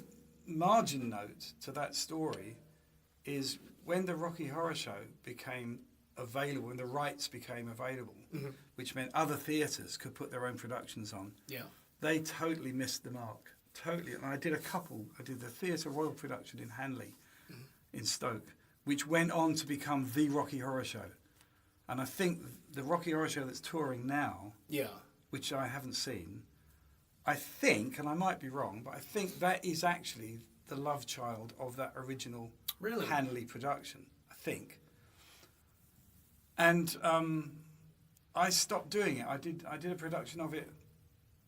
margin note to that story is when the Rocky Horror Show became available, and the rights became available, which meant other theatres could put their own productions on, they totally missed the mark. Totally, and I did a couple. I did the Theatre Royal production in Hanley, in Stoke, which went on to become the Rocky Horror Show. And I think the Rocky Horror Show that's touring now, which I haven't seen, I think, and I might be wrong, but I think that is actually the love child of that original Hanley production, I think. And I stopped doing it. I did a production of it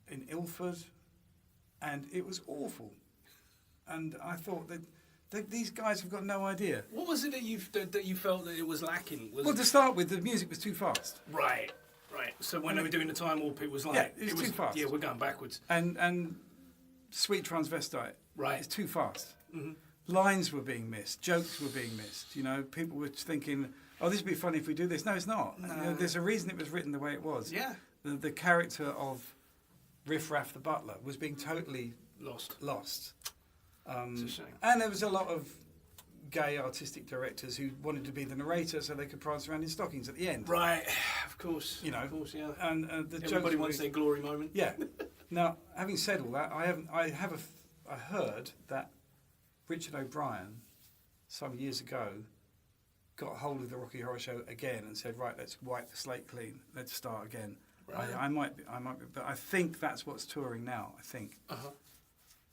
in Ilford, and it was awful. And I thought that these guys have got no idea. What was it that you felt that it was lacking? Well, to start with, the music was too fast. Right. So when they were doing the Time Warp, it was like... it was too fast. Yeah, we're going backwards. And Sweet Transvestite, it's too fast. lines were being missed, jokes were being missed. You know, people were thinking, "Oh, this would be funny if we do this." No, it's not. No. You know, there's a reason it was written the way it was. Yeah. The character of Riff Raff the butler was being totally Lost. It's a shame. And there was a lot of gay artistic directors who wanted to be the narrator so they could prance around in stockings at the end. Right, of course. You know, Of course, yeah. And the Everybody jokes wants were- their glory moment. Yeah. Now, having said all that, I heard that Richard O'Brien some years ago got hold of the Rocky Horror Show again and said, "Right, let's wipe the slate clean. Let's start again." Right. I might be, but I think that's what's touring now. I think. Uh-huh.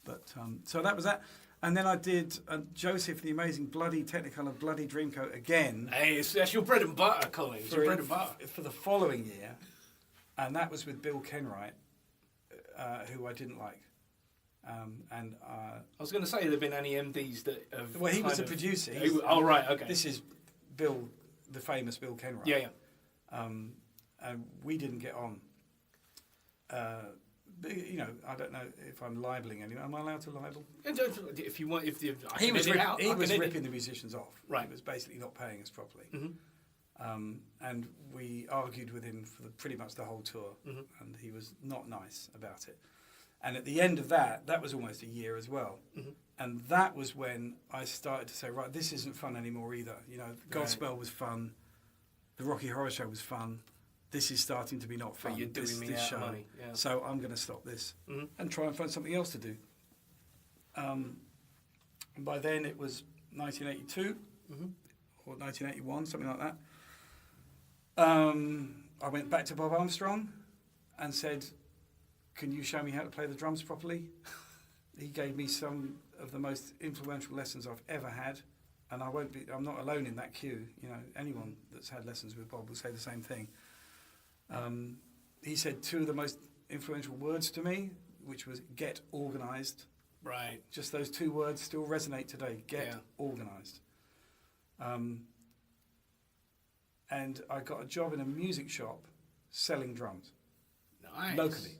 But so that was that, and then I did Joseph the Amazing Bloody Technicolor Bloody Dreamcoat again. Hey, that's your bread and butter, Colin. It's your bread and butter. For the following year, and that was with Bill Kenwright, who I didn't like. I was going to say, there have been any MDs that have. Well, he was the kind of- producer. Oh, right, okay. This is Bill, the famous Bill Kenwright. Yeah. And we didn't get on. But, you know, I don't know if I'm libeling anyone. Am I allowed to libel? If you want, I He can was, edit out. I can edit. ripping the musicians off. Right. He was basically not paying us properly. Mm-hmm. And we argued with him for pretty much the whole tour, Mm-hmm. and he was not nice about it. And at the end of that was almost a year as well. Mm-hmm. And that was when I started to say, right, this isn't fun anymore either. You know, Godspell was fun, the Rocky Horror Show was fun. This is starting to be not fun. you're doing me out of money, yeah. So I'm going to stop this Mm-hmm. and try and find something else to do. And by then it was 1982 or 1981, something like that. I went back to Bob Armstrong and said, "Can you show me how to play the drums properly?" He gave me some of the most influential lessons I've ever had, and I'm not alone in that queue. You know, anyone that's had lessons with Bob will say the same thing. He said two of the most influential words to me, which was "get organised." Right. Just those two words still resonate today. Get organised. And I got a job in a music shop selling drums Nice. locally.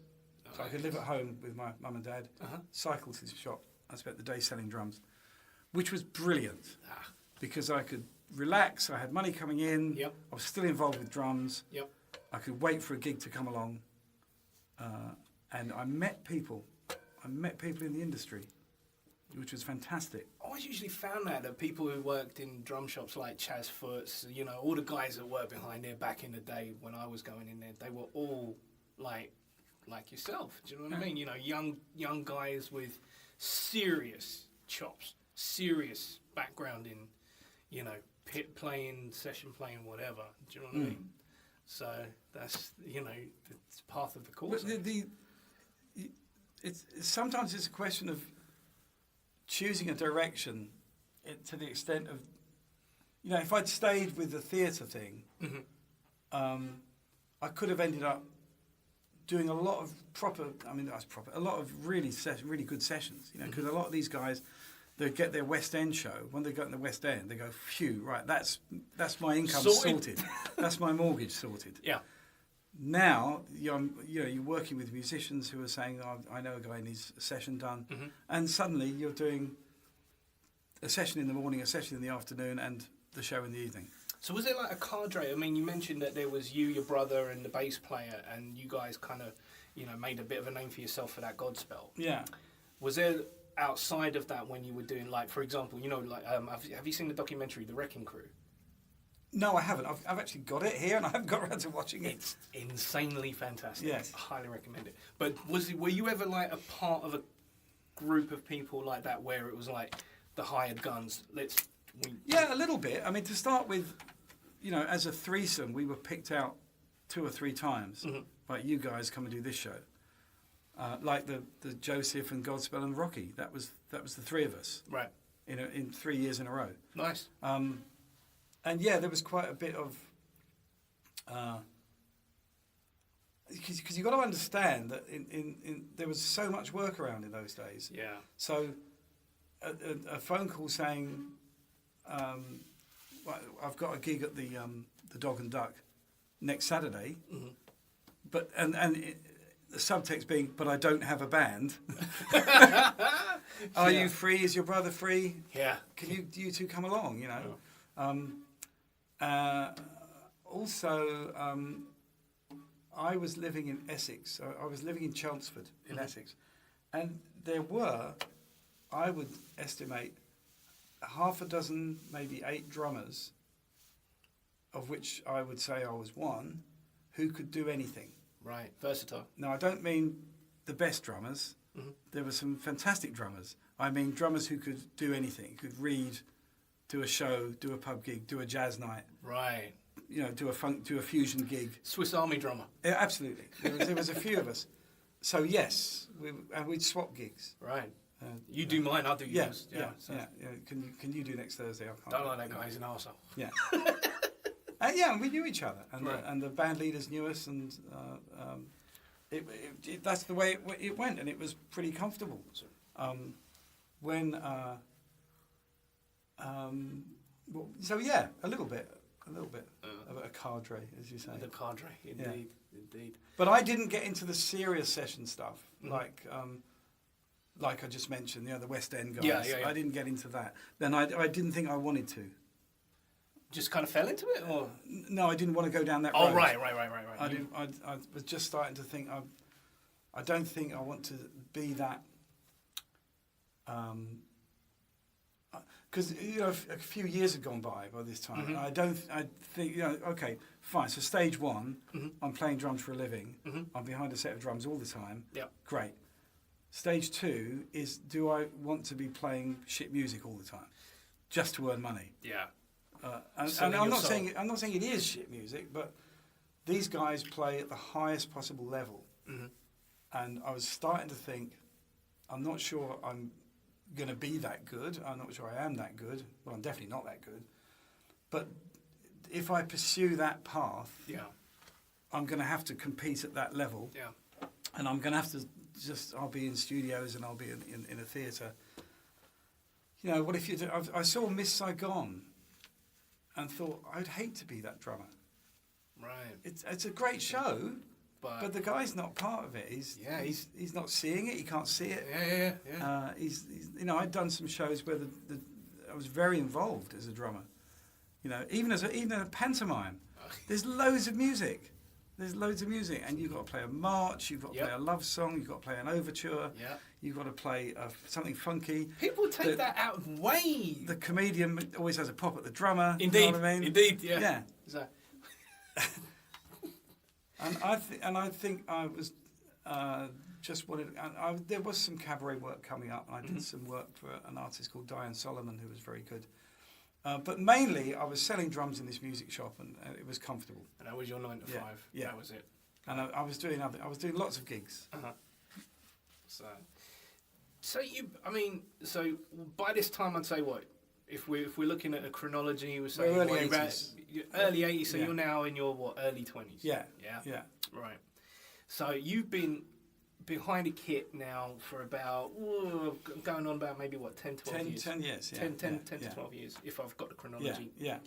So I Nice. could live at home with my mum and dad, cycle to the shop. I spent the day selling drums, which was brilliant because I could relax. I had money coming in. Yep. I was still involved with drums. Yep. I could wait for a gig to come along. And I met people. I met people in the industry, which was fantastic. I always usually found that people who worked in drum shops like Chaz Foots, you know, all the guys that worked behind there back in the day when I was going in there, they were all like yourself. Do you know what I mean? You know, young guys with serious chops, serious background in, you know, pit playing, session playing, whatever. Do you know what I mean? So that's, you know, it's part of the course. But sometimes it's a question of choosing a direction to the extent of, you know, if I'd stayed with the theatre thing, I could have ended up doing a lot of a lot of really good sessions, you know, because a lot of these guys, they get their West End show. When they go in the West End, they go, phew, right, that's my income sorted. That's my mortgage sorted. Yeah. Now, you're working with musicians who are saying, oh, I know a guy needs a session done. And suddenly you're doing a session in the morning, a session in the afternoon, and the show in the evening. So was it like a cadre? I mean, you mentioned that there was you, your brother, and the bass player, and you guys kind of, you know, made a bit of a name for yourself for that Godspell. Yeah. Was there outside of that when you were doing, like, for example, you know, like, have you seen the documentary The Wrecking Crew? No, I haven't. I've actually got it here, and I haven't got around to watching it. It's insanely fantastic. Yes. I highly recommend it. But were you ever like a part of a group of people like that where it was like the hired guns? Yeah, a little bit. I mean, to start with, you know, as a threesome, we were picked out 2 or 3 times. Like, you guys come and do this show. Like the Joseph and Godspell and Rocky. That was the 3 of us. Right. In 3 years in a row. Nice. And yeah, there was quite a bit of, because you've got to understand that there was so much work around in those days. Yeah. So a phone call saying, well, I've got a gig at the Dog and Duck next Saturday, but the subtext being, but I don't have a band. Are you free? Is your brother free? Yeah. Can you two come along? You know. Also, I was living in Essex. I was living in Chelmsford in Essex, and there were, I would estimate, half a dozen, maybe 8 drummers, of which I would say I was one, who could do anything. Right, versatile. Now, I don't mean the best drummers. There were some fantastic drummers. I mean drummers who could do anything, could read, do a show, do a pub gig, do a jazz night. Right. You know, do a fusion gig. Swiss Army drummer. Yeah, absolutely. There was a few of us. So yes, we'd swap gigs. Right. You do mine, I'll do yours. Yeah. So. Can you do next Thursday? I can't. Don't like that guy, he's an arsehole. Yeah. And we knew each other, and Right. and the band leaders knew us, and that's the way it went, and it was pretty comfortable. So yeah, a little bit of a cadre, as you say. The cadre, indeed. But I didn't get into the serious session stuff, like I just mentioned, the West End guys. Yeah. I didn't get into that. Then I didn't think I wanted to. Just kind of fell into it, or? No, I didn't want to go down that road. Oh, right. I was just starting to think, I don't think I want to be that, because a few years have gone by this time. I think, okay, fine. So stage 1, I'm playing drums for a living. I'm behind a set of drums all the time. Yeah. Great. Stage 2 is, do I want to be playing shit music all the time, just to earn money? Yeah. And I'm not saying it is shit music, but these guys play at the highest possible level, and I was starting to think, I'm not sure I'm going to be that good. I'm not sure I am that good. Well, I'm definitely not that good. But if I pursue that path, I'm going to have to compete at that level, and I'm going to have to I'll be in studios and I'll be in a theatre. What if you do? I saw Miss Saigon. And thought, I'd hate to be that drummer. Right. It's a great show, but the guy's not part of it. He's not seeing it. He can't see it. Yeah. He's I'd done some shows where I was very involved as a drummer. Even in a pantomime, there's loads of music. And you've got to play a march. You've got to play a love song. You've got to play an overture. Yeah. You've got to play something funky. People take that out of way. The comedian always has a pop at the drummer. Indeed. You know what I mean? Indeed. Yeah. Yeah. So. And I think I was just wanted. There was some cabaret work coming up, and I did some work for an artist called Diane Solomon, who was very good. But mainly, I was selling drums in this music shop, and it was comfortable. And that was your 9 to 5. Yeah. That was it. And I was doing lots of gigs. So by this time, I'd say what? If we're looking at a chronology, we're saying early 80s. Early 80s. So you're now in your early 20s. Yeah. Right. So you've been behind a kit now for about going on about maybe 10, 12 years. 10 years. Yeah. 10 to 12 years. If I've got the chronology. Yeah.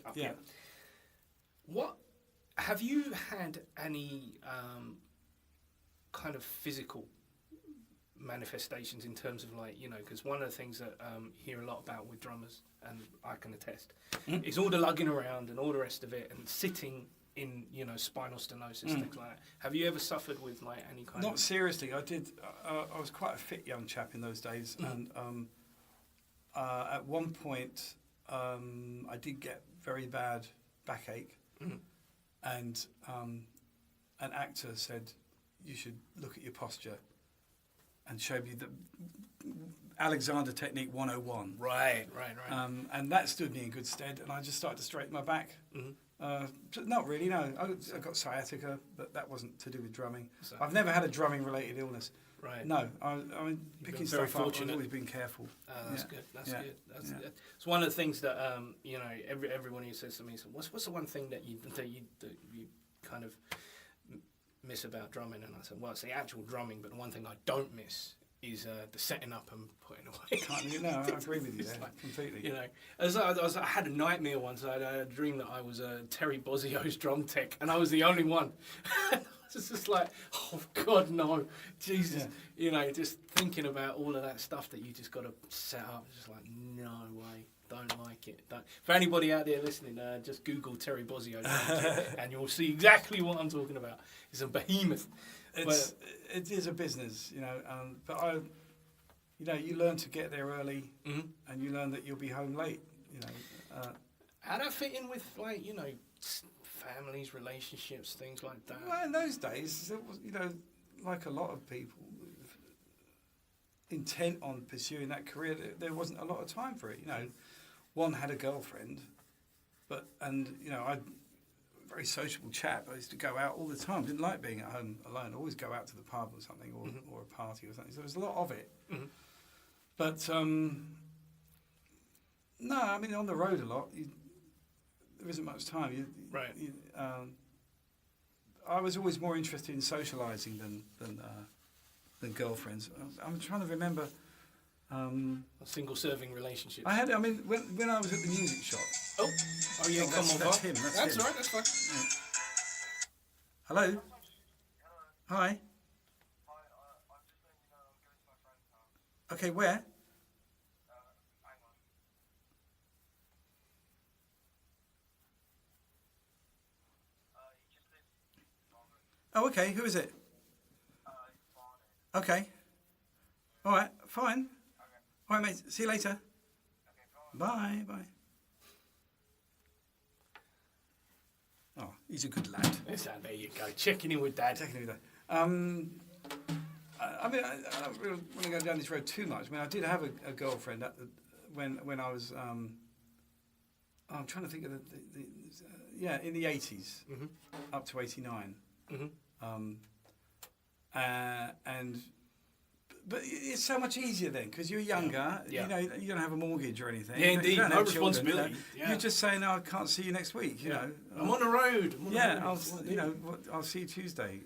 What have you had any kind of physical manifestations in terms of because one of the things that you hear a lot about with drummers, and I can attest, is all the lugging around and all the rest of it, and sitting in spinal stenosis, things like that. Have you ever suffered with any kind of? Not seriously. I did. I was quite a fit young chap in those days, and at one point I did get very bad backache, and an actor said you should look at your posture and showed me the Alexander Technique 101. Right. And that stood me in good stead, and I just started to straighten my back. Not really, no. I got sciatica, but that wasn't to do with drumming. So, I've never had a drumming-related illness. Right. No, I mean, picking stuff up, I've always been careful. That's good. That's good. It's one of the things that everyone who says to me, "What's the one thing that you kind of miss about drumming?" And I said, "Well, it's the actual drumming, but the one thing I don't miss is the setting up and putting away." No, I agree with you there, completely. I had a nightmare once. I had a dream that I was Terry Bozzio's drum tech, and I was the only one. It's just like, oh God, no, Jesus, just thinking about all of that stuff that you just got to set up. Just like, no way, don't like it. Don't. For anybody out there listening, just Google Terry Bozzio and you'll see exactly what I'm talking about. It's a behemoth. It is a business, but you learn to get there early, and you learn that you'll be home late. How that fit in with families, relationships, things like that? Well, in those days, it was, like a lot of people intent on pursuing that career, there wasn't a lot of time for it. One had a girlfriend, I'm a very sociable chap. I used to go out all the time. Didn't like being at home alone. Always go out to the pub or something, or a party or something. So there was a lot of it. Mm-hmm. But no, I mean on the road a lot. There isn't much time. I was always more interested in socialising than girlfriends. I'm trying to remember. A single serving relationship. I had. I mean, when I was at the music shop. Oh yeah, come on. That's him. That's him. All right. That's fine. Yeah. Hello. Hi. Okay, where? Oh, okay. Who is it? Okay. All right. Fine. All right, mate. See you later. Bye. Bye. Oh, he's a good lad. There you go. Checking in with Dad. Checking in with Dad. I mean, I don't really want to go down this road too much. I mean, I did have a girlfriend when I was. I'm trying to think of in the 80s, up to 89. But it's so much easier then because you're younger. Yeah. You don't have a mortgage or anything. Yeah, indeed, no responsibility. You're just saying, "I can't see you next week." I'm on the road. I'll see you Tuesday.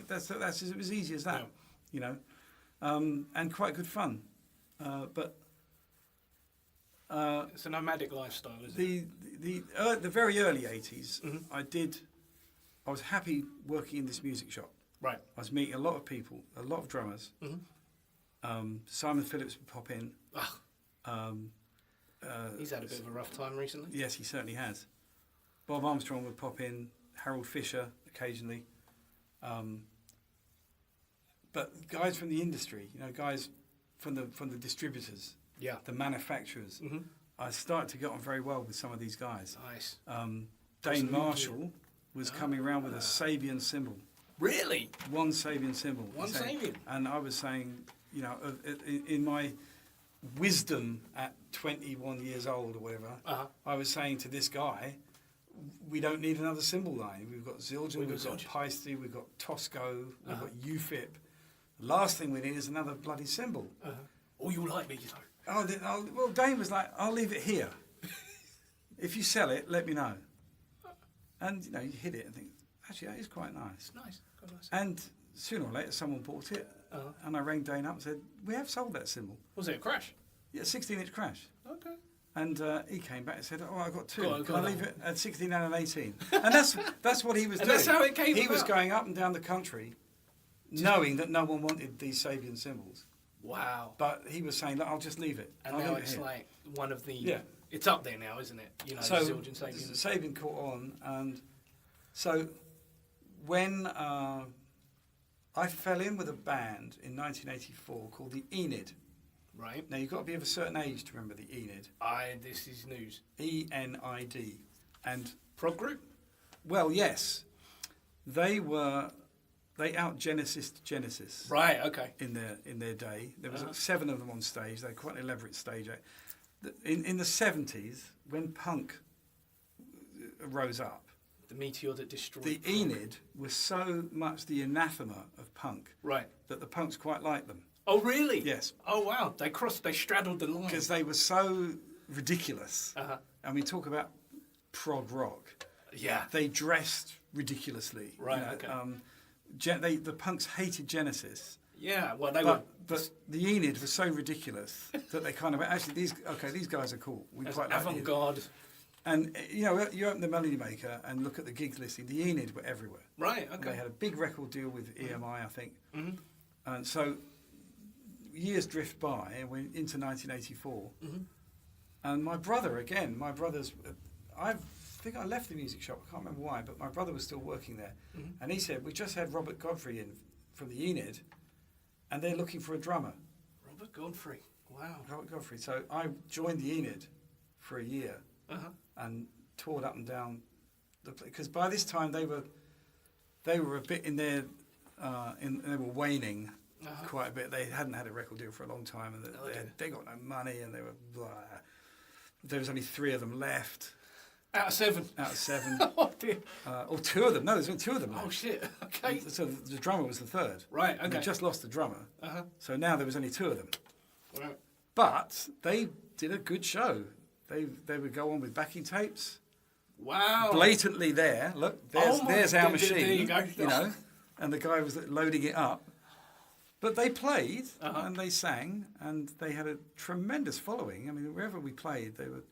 That's as easy as that. Yeah. And quite good fun. But it's a nomadic lifestyle, isn't it? The very early 80s, I was happy working in this music shop. Right. I was meeting a lot of people, a lot of drummers. Simon Phillips would pop in. He's had a bit of a rough time recently. Yes, he certainly has. Bob Armstrong would pop in, Harold Fisher occasionally. But guys from the industry, guys from the distributors, the manufacturers. I started to get on very well with some of these guys. Nice. Dane Marshall was coming around with a Sabian cymbal. Really? One Sabian cymbal. One Sabian. And I was saying, in my wisdom at 21 years old or whatever, I was saying to this guy, we don't need another cymbal line. We've got Zildjian, we've got Paiste, we've got Tosco, we've got UFIP. The last thing we need is another bloody cymbal. Oh, you like me, Well, Dane was like, I'll leave it here. If you sell it, let me know. And, you hit it and think, actually, that is quite nice. It's nice. Quite nice. And sooner or later, someone bought it. And I rang Dane up and said, we have sold that cymbal. Was it a Crash? Yeah, 16-inch Crash. Okay. And he came back and said, I've got two. Can I leave it at 16 and an 18? And that's what he was doing. That's how it came He was going up and down the country knowing that no one wanted these Sabian cymbals. Wow. But he was saying, I'll just leave it. And now it's like one of the... Yeah. It's up there now, isn't it? So the Zildjian Sabian. Sabian caught on. And so when I fell in with a band in 1984 called the Enid. Right. Now, you've got to be of a certain age to remember the Enid. This is news. ENID. And prog group? Well, yes. They out-Genesis'd Genesis. Right, okay. In their day. There was 7 of them on stage. They had quite an elaborate stage act. In the 70s, when punk rose up, the meteor that destroyed the Enid was so much the anathema of punk, right, that the punks quite liked them. Oh, really? Yes. Oh, wow. They straddled the line. Because they were so ridiculous. And we talk about prog rock. Yeah. They dressed ridiculously. Right, okay. The punks hated Genesis. Yeah, well, But the Enid was so ridiculous that they kind of actually these guys are cool. We quite like avant-garde. And you open the Melody Maker and look at the gigs listing. The Enid were everywhere. Right. And Okay. they had a big record deal with EMI, I think. Mm-hmm. And so years drift by, and we're into 1984. Mm-hmm. And my brother's. I think I left the music shop. I can't remember why, but my brother was still working there, and he said we just had Robert Godfrey in from the Enid, and they're looking for a drummer. Robert Godfrey. Wow. Robert Godfrey. So I joined the Enid for a year Uh-huh. and toured up and down because by this time they were a bit in their they were waning quite a bit. They hadn't had a record deal for a long time, and they got no money, and they were blah. There was only 3 of them left. Out of 7. Out of 7. Oh dear. Or 2 of them. No, there's only 2 of them left. Oh shit. Okay. So the drummer was the 3rd. Right. And Okay. they just lost the drummer. Uh-huh. So now there was only 2 of them. Right. But they did a good show. They would go on with backing tapes. Wow. Blatantly there. Look, there's Oh my our God, machine. there you go. And the guy was loading it up. But they played Uh-huh. and they sang and they had a tremendous following. I mean, wherever we played, they were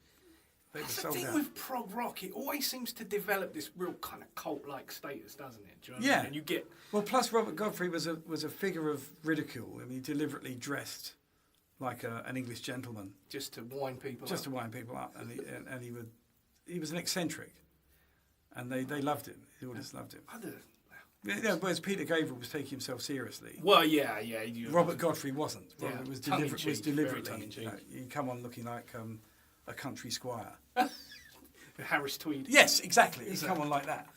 That's the sold thing out. with prog rock. It always seems to develop this real kind of cult-like status, doesn't it? Do you know what I Yeah. mean? And you get Well, plus Robert Godfrey was a figure of ridicule. I mean, he deliberately dressed like an English gentleman, just to wind people just up. to wind people up, and he was an eccentric, and they loved him. The audience loved him. Yeah, whereas Peter Gabriel was taking himself seriously. Well, yeah. Robert Godfrey wasn't. Yeah, Robert was, tongue-in-cheek, was very deliberately. tongue-in-cheek. You come on looking like a country squire. Harris Tweed. Yes, exactly. He'd come on like that.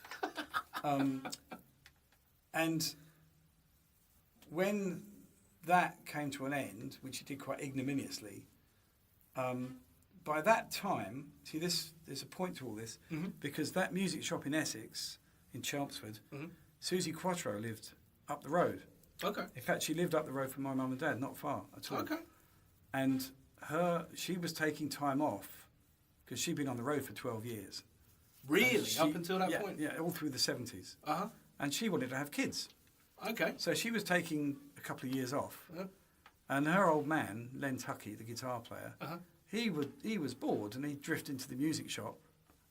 And when that came to an end, which he did quite ignominiously, by that time, see, there's a point to all this, because that music shop in Essex, in Chelmsford, Susie Quattro lived up the road. Okay. In fact, she lived up the road from my mum and dad, not far at all. Okay. And she was taking time off because she'd been on the road for 12 years. Really? Up until that yeah, point? Yeah, all through the 70s. Uh-huh. And she wanted to have kids. Okay. So she was taking a couple of years off. Uh-huh. And her old man, Len Tuckey, the guitar player, Uh-huh. he was bored and he'd drift into the music shop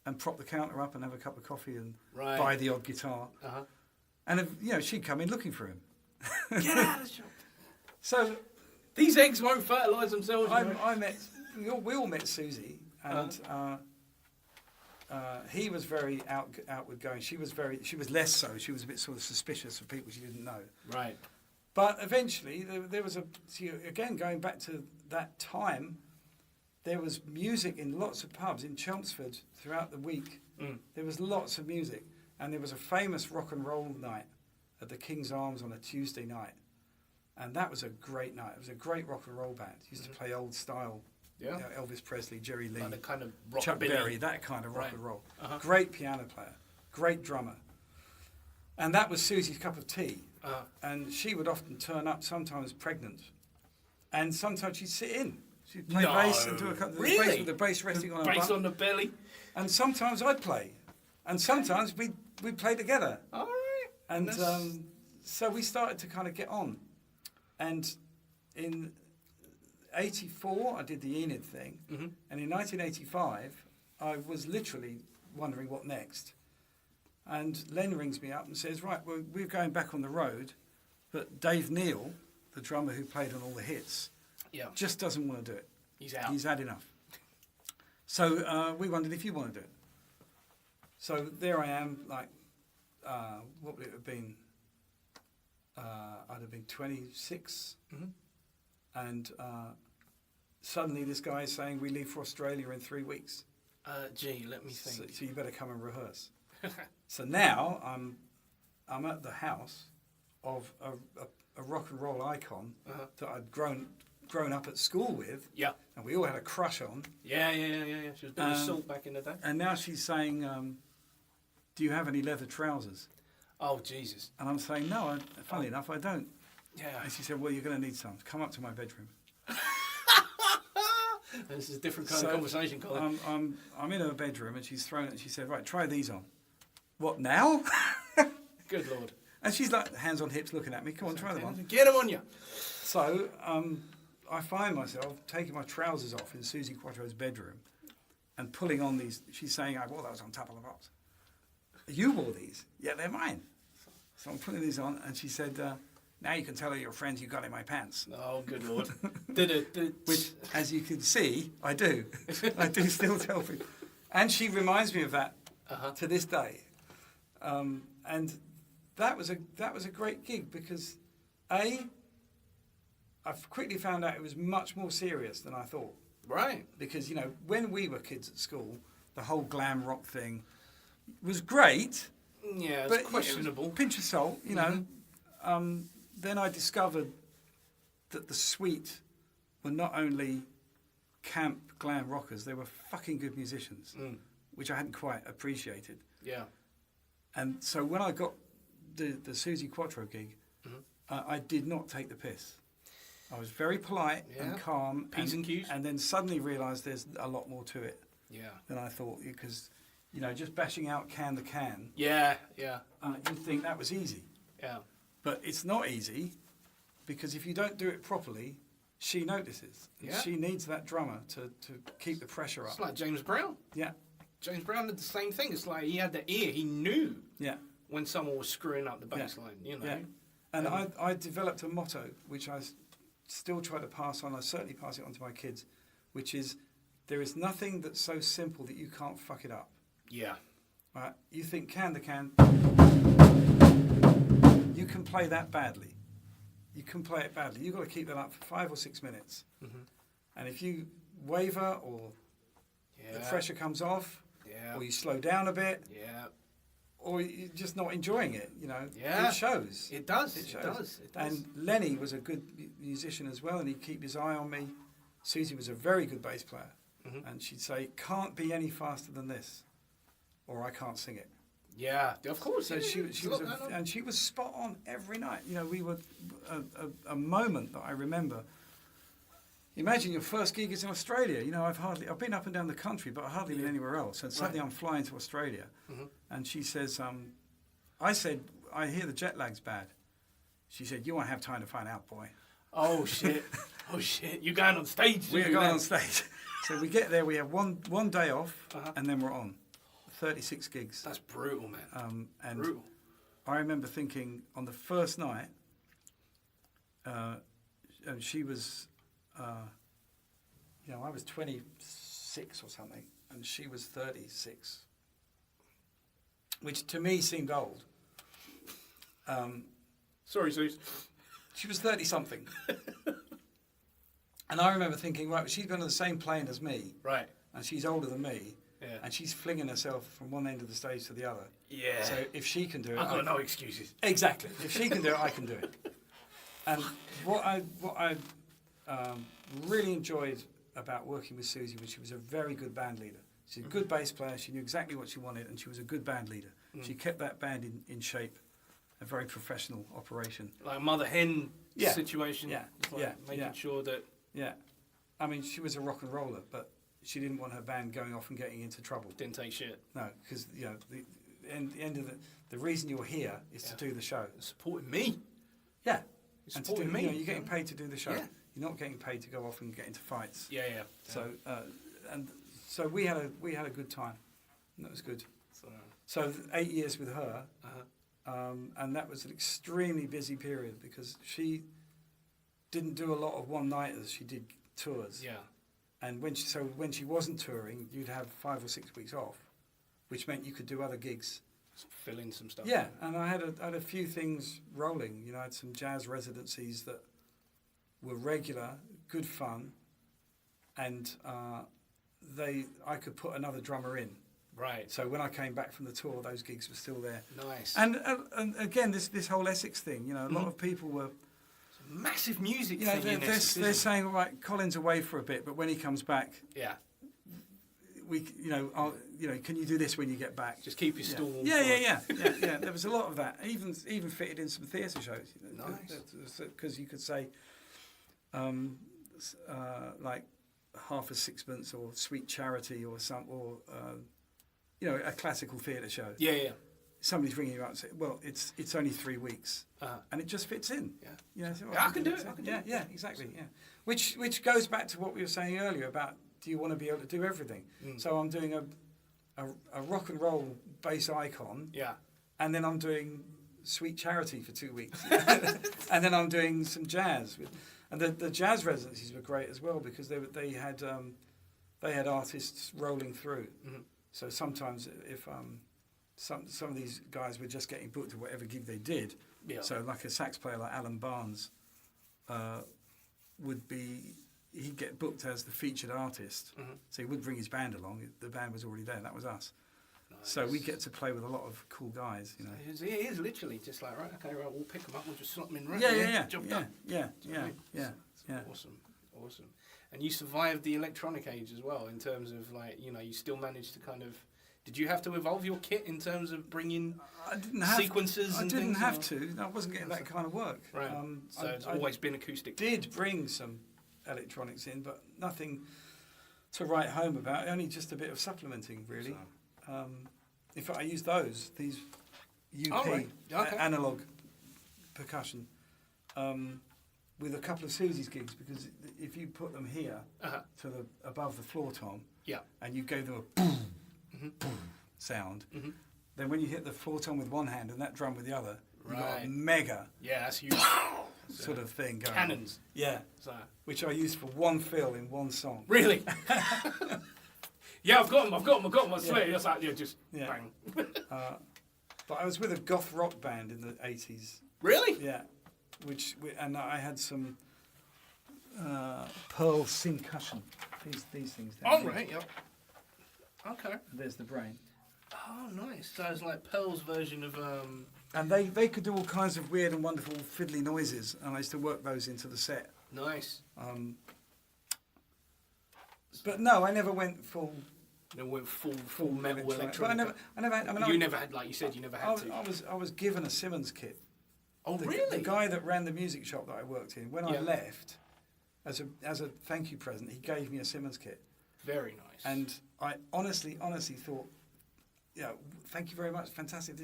and prop the counter up and have a cup of coffee and Right. buy the odd guitar. Uh-huh. And, she'd come in looking for him. Get out of the shop. So These eggs won't fertilise themselves. you know. we all met Susie, and he was very outward going. She was less so. She was a bit sort of suspicious of people she didn't know. Right. But eventually, there was again going back to that time. There was music in lots of pubs in Chelmsford throughout the week. There was lots of music, and there was a famous rock and roll night at the King's Arms on a Tuesday night. And that was a great night. It was a great rock and roll band. Used to play old style, Yeah. Elvis Presley, Jerry Lee, Like the kind of Chuck rockabilly. Berry, that kind of rock Right. and roll. Uh-huh. Great piano player, great drummer. And that was Susie's cup of tea. Uh-huh. And she would often turn up, sometimes pregnant. And sometimes she'd sit in. She'd play No. bass and do a couple of Really? bass with the bass resting on her Bass butt. on the belly. And sometimes I'd play. And sometimes we'd play together. All right. And That's- so we started to kind of get on. And in 84, I did the Enid thing. Mm-hmm. And in 1985, I was literally wondering what next. And Len rings me up and says, right, well, we're going back on the road, but Dave Neal, the drummer who played on all the hits, Yeah. just doesn't want to do it. He's out. He's had enough. So we wondered if you want to do it. So there I am, like, what would it have been? I'd have been 26. Mhm. And suddenly this guy is saying, we leave for Australia in 3 weeks. Gee, let me So, think. so you better come and rehearse. So now I'm at the house of a rock and roll icon that I'd grown up at school with, Yeah. and we all had a crush on. Yeah. She was a bit of salt back in the day. And now she's saying, do you have any leather trousers? Oh, Jesus. And I'm saying, no, funny enough, I don't. Yeah. And she said, well, you're going to need some. Come up to my bedroom. This is a different kind of conversation, Colin. I'm in her bedroom, and she's thrown it, and she said, right, try these on. What, now? Good Lord. And she's like, hands on hips, looking at me. Come on, try them on. Get them on you. So I find myself taking my trousers off in Susie Quattro's bedroom, and pulling on these. She's saying, I wore those on Top of the Pops. You wore these? Yeah, they're mine. So I'm putting these on, and she said, now you can tell all your friends you got in my pants. Oh, good Lord. Which, as you can see, I do. I do still tell people. And she reminds me of that to this day. And that was a great gig because, I've quickly found out it was much more serious than I thought. Right. Because, when we were kids at school, the whole glam rock thing was great. Yeah, but it's questionable. Pinch of salt, Then I discovered that the Sweet were not only camp glam rockers, they were fucking good musicians, which I hadn't quite appreciated. Yeah. And so when I got the Susie Quattro gig, I did not take the piss. I was very polite and calm. P's and Q's. And then suddenly realised there's a lot more to it than I thought. Because, just bashing out Can the Can. Yeah, yeah. You'd think that was easy. Yeah. But it's not easy because if you don't do it properly, she notices. Yeah. She needs that drummer to keep the pressure up. It's like James Brown. Yeah. James Brown did the same thing. It's like he had the ear. He knew when someone was screwing up the bass line, Yeah. And I developed a motto, which I still try to pass on. I certainly pass it on to my kids, which is, there is nothing that's so simple that you can't fuck it up. Yeah. Right? You think Can the Can, you can play that badly. You can play it badly. You've got to keep that up for 5 or 6 minutes. And if you waver or the pressure comes off, or you slow down a bit, or you're just not enjoying it, it shows. It does. It shows. It does. And Lenny was a good musician as well, and he'd keep his eye on me. Susie was a very good bass player, and she'd say, "Can't be any faster than this, or I can't sing it." Yeah, of course. So she was, and she was spot on every night. We were a moment that I remember. Imagine your first gig is in Australia. I've been up and down the country, but I hardly been anywhere else. And suddenly I'm flying to Australia, and she says, I said, I hear the jet lag's bad. She said, you won't have time to find out, boy. Oh shit! Oh shit! You're going on stage. We're going on stage. So we get there. We have one day off, and then we're on. 36 gigs. That's brutal, man. And brutal. I remember thinking on the first night, and she was, I was 26 or something, and she was 36, which to me seemed old. Sorry, Zeus. She was 30-something. And I remember thinking, right, she's been on the same plane as me. Right. And she's older than me. Yeah. And she's flinging herself from one end of the stage to the other. Yeah. So if she can do it, I've got no excuses. Exactly. If she can do it, I can do it. And what I really enjoyed about working with Susie was she was a very good band leader. She's a good bass player. She knew exactly what she wanted, and she was a good band leader. She kept that band in shape, a very professional operation. Like a mother hen situation. Yeah. Like making sure that. Yeah. I mean, she was a rock and roller, but she didn't want her band going off and getting into trouble. Didn't take shit. No, because the end of the reason you're here is to do the show. Supporting me. Yeah. You're supporting me. You're getting paid to do the show. Yeah. You're not getting paid to go off and get into fights. Yeah. So we had a good time. And that was good. So 8 years with her, and that was an extremely busy period because she didn't do a lot of one-nighters. She did tours. Yeah. And when she wasn't touring, you'd have 5 or 6 weeks off, which meant you could do other gigs. Fill in some stuff. Yeah, and I had a few things rolling. I had some jazz residencies that were regular, good fun, and I could put another drummer in. Right. So when I came back from the tour, those gigs were still there. Nice. And again, this whole Essex thing. A lot of people were. Massive music thing in Essex, they're saying, right, Colin's away for a bit, but when he comes back, can you do this when you get back? Just keep your stall. Yeah. There was a lot of that. Even fitted in some theatre shows. Nice. Because you could say, like Half a Sixpence or Sweet Charity or a classical theatre show. Yeah. Somebody's ringing you up and saying, well, it's only 3 weeks. And it just fits in. Yeah. So, I can do it. Yeah, exactly. Yeah. Which goes back to what we were saying earlier about do you want to be able to do everything? So I'm doing a rock and roll bass icon, and then I'm doing Sweet Charity for 2 weeks, and then I'm doing some jazz. And the jazz residencies were great as well because they had artists rolling through. So sometimes if some of these guys were just getting booked to whatever gig they did. So like a sax player like Alan Barnes he'd get booked as the featured artist. So he would bring his band along. The band was already there. That was us. Nice. So we get to play with a lot of cool guys, you know. It is literally just like, right, okay, right, we'll pick them up, we'll just slot them in right job done. Yeah. Awesome. And you survived the electronic age as well in terms of like, you know, you still managed to kind of, did you have to evolve your kit in terms of bringing sequences and things? I didn't have to. I wasn't getting that kind of work. Right. So it's always been acoustic. Did bring some electronics in, but nothing to write home about. Only just a bit of supplementing, really. In fact, I use these UP analog percussion with a couple of Susie's gigs, because if you put them here to the above the floor tom, and you gave them a boom, boom sound, then when you hit the floor tom with one hand and that drum with the other, you got a mega that's huge sort of thing going. Cannons. Which I used for one fill in one song. Really? I've got them, I swear. It's like, bang. But I was with a goth rock band in the 80s. Really? Yeah. And I had some pearl syncussion. These things. Right, Okay. There's the brain. Oh, nice. So it's like Pearl's version of... And they could do all kinds of weird and wonderful fiddly noises, and I used to work those into the set. Nice. But no, I never went full... No, went full metal electronic. But I never had... you never had, like you said, you never had to. I was given a Simmons kit. Oh, really? The guy that ran the music shop that I worked in, when I left, as a thank you present, he gave me a Simmons kit. Very nice. And I honestly thought, thank you very much, fantastic.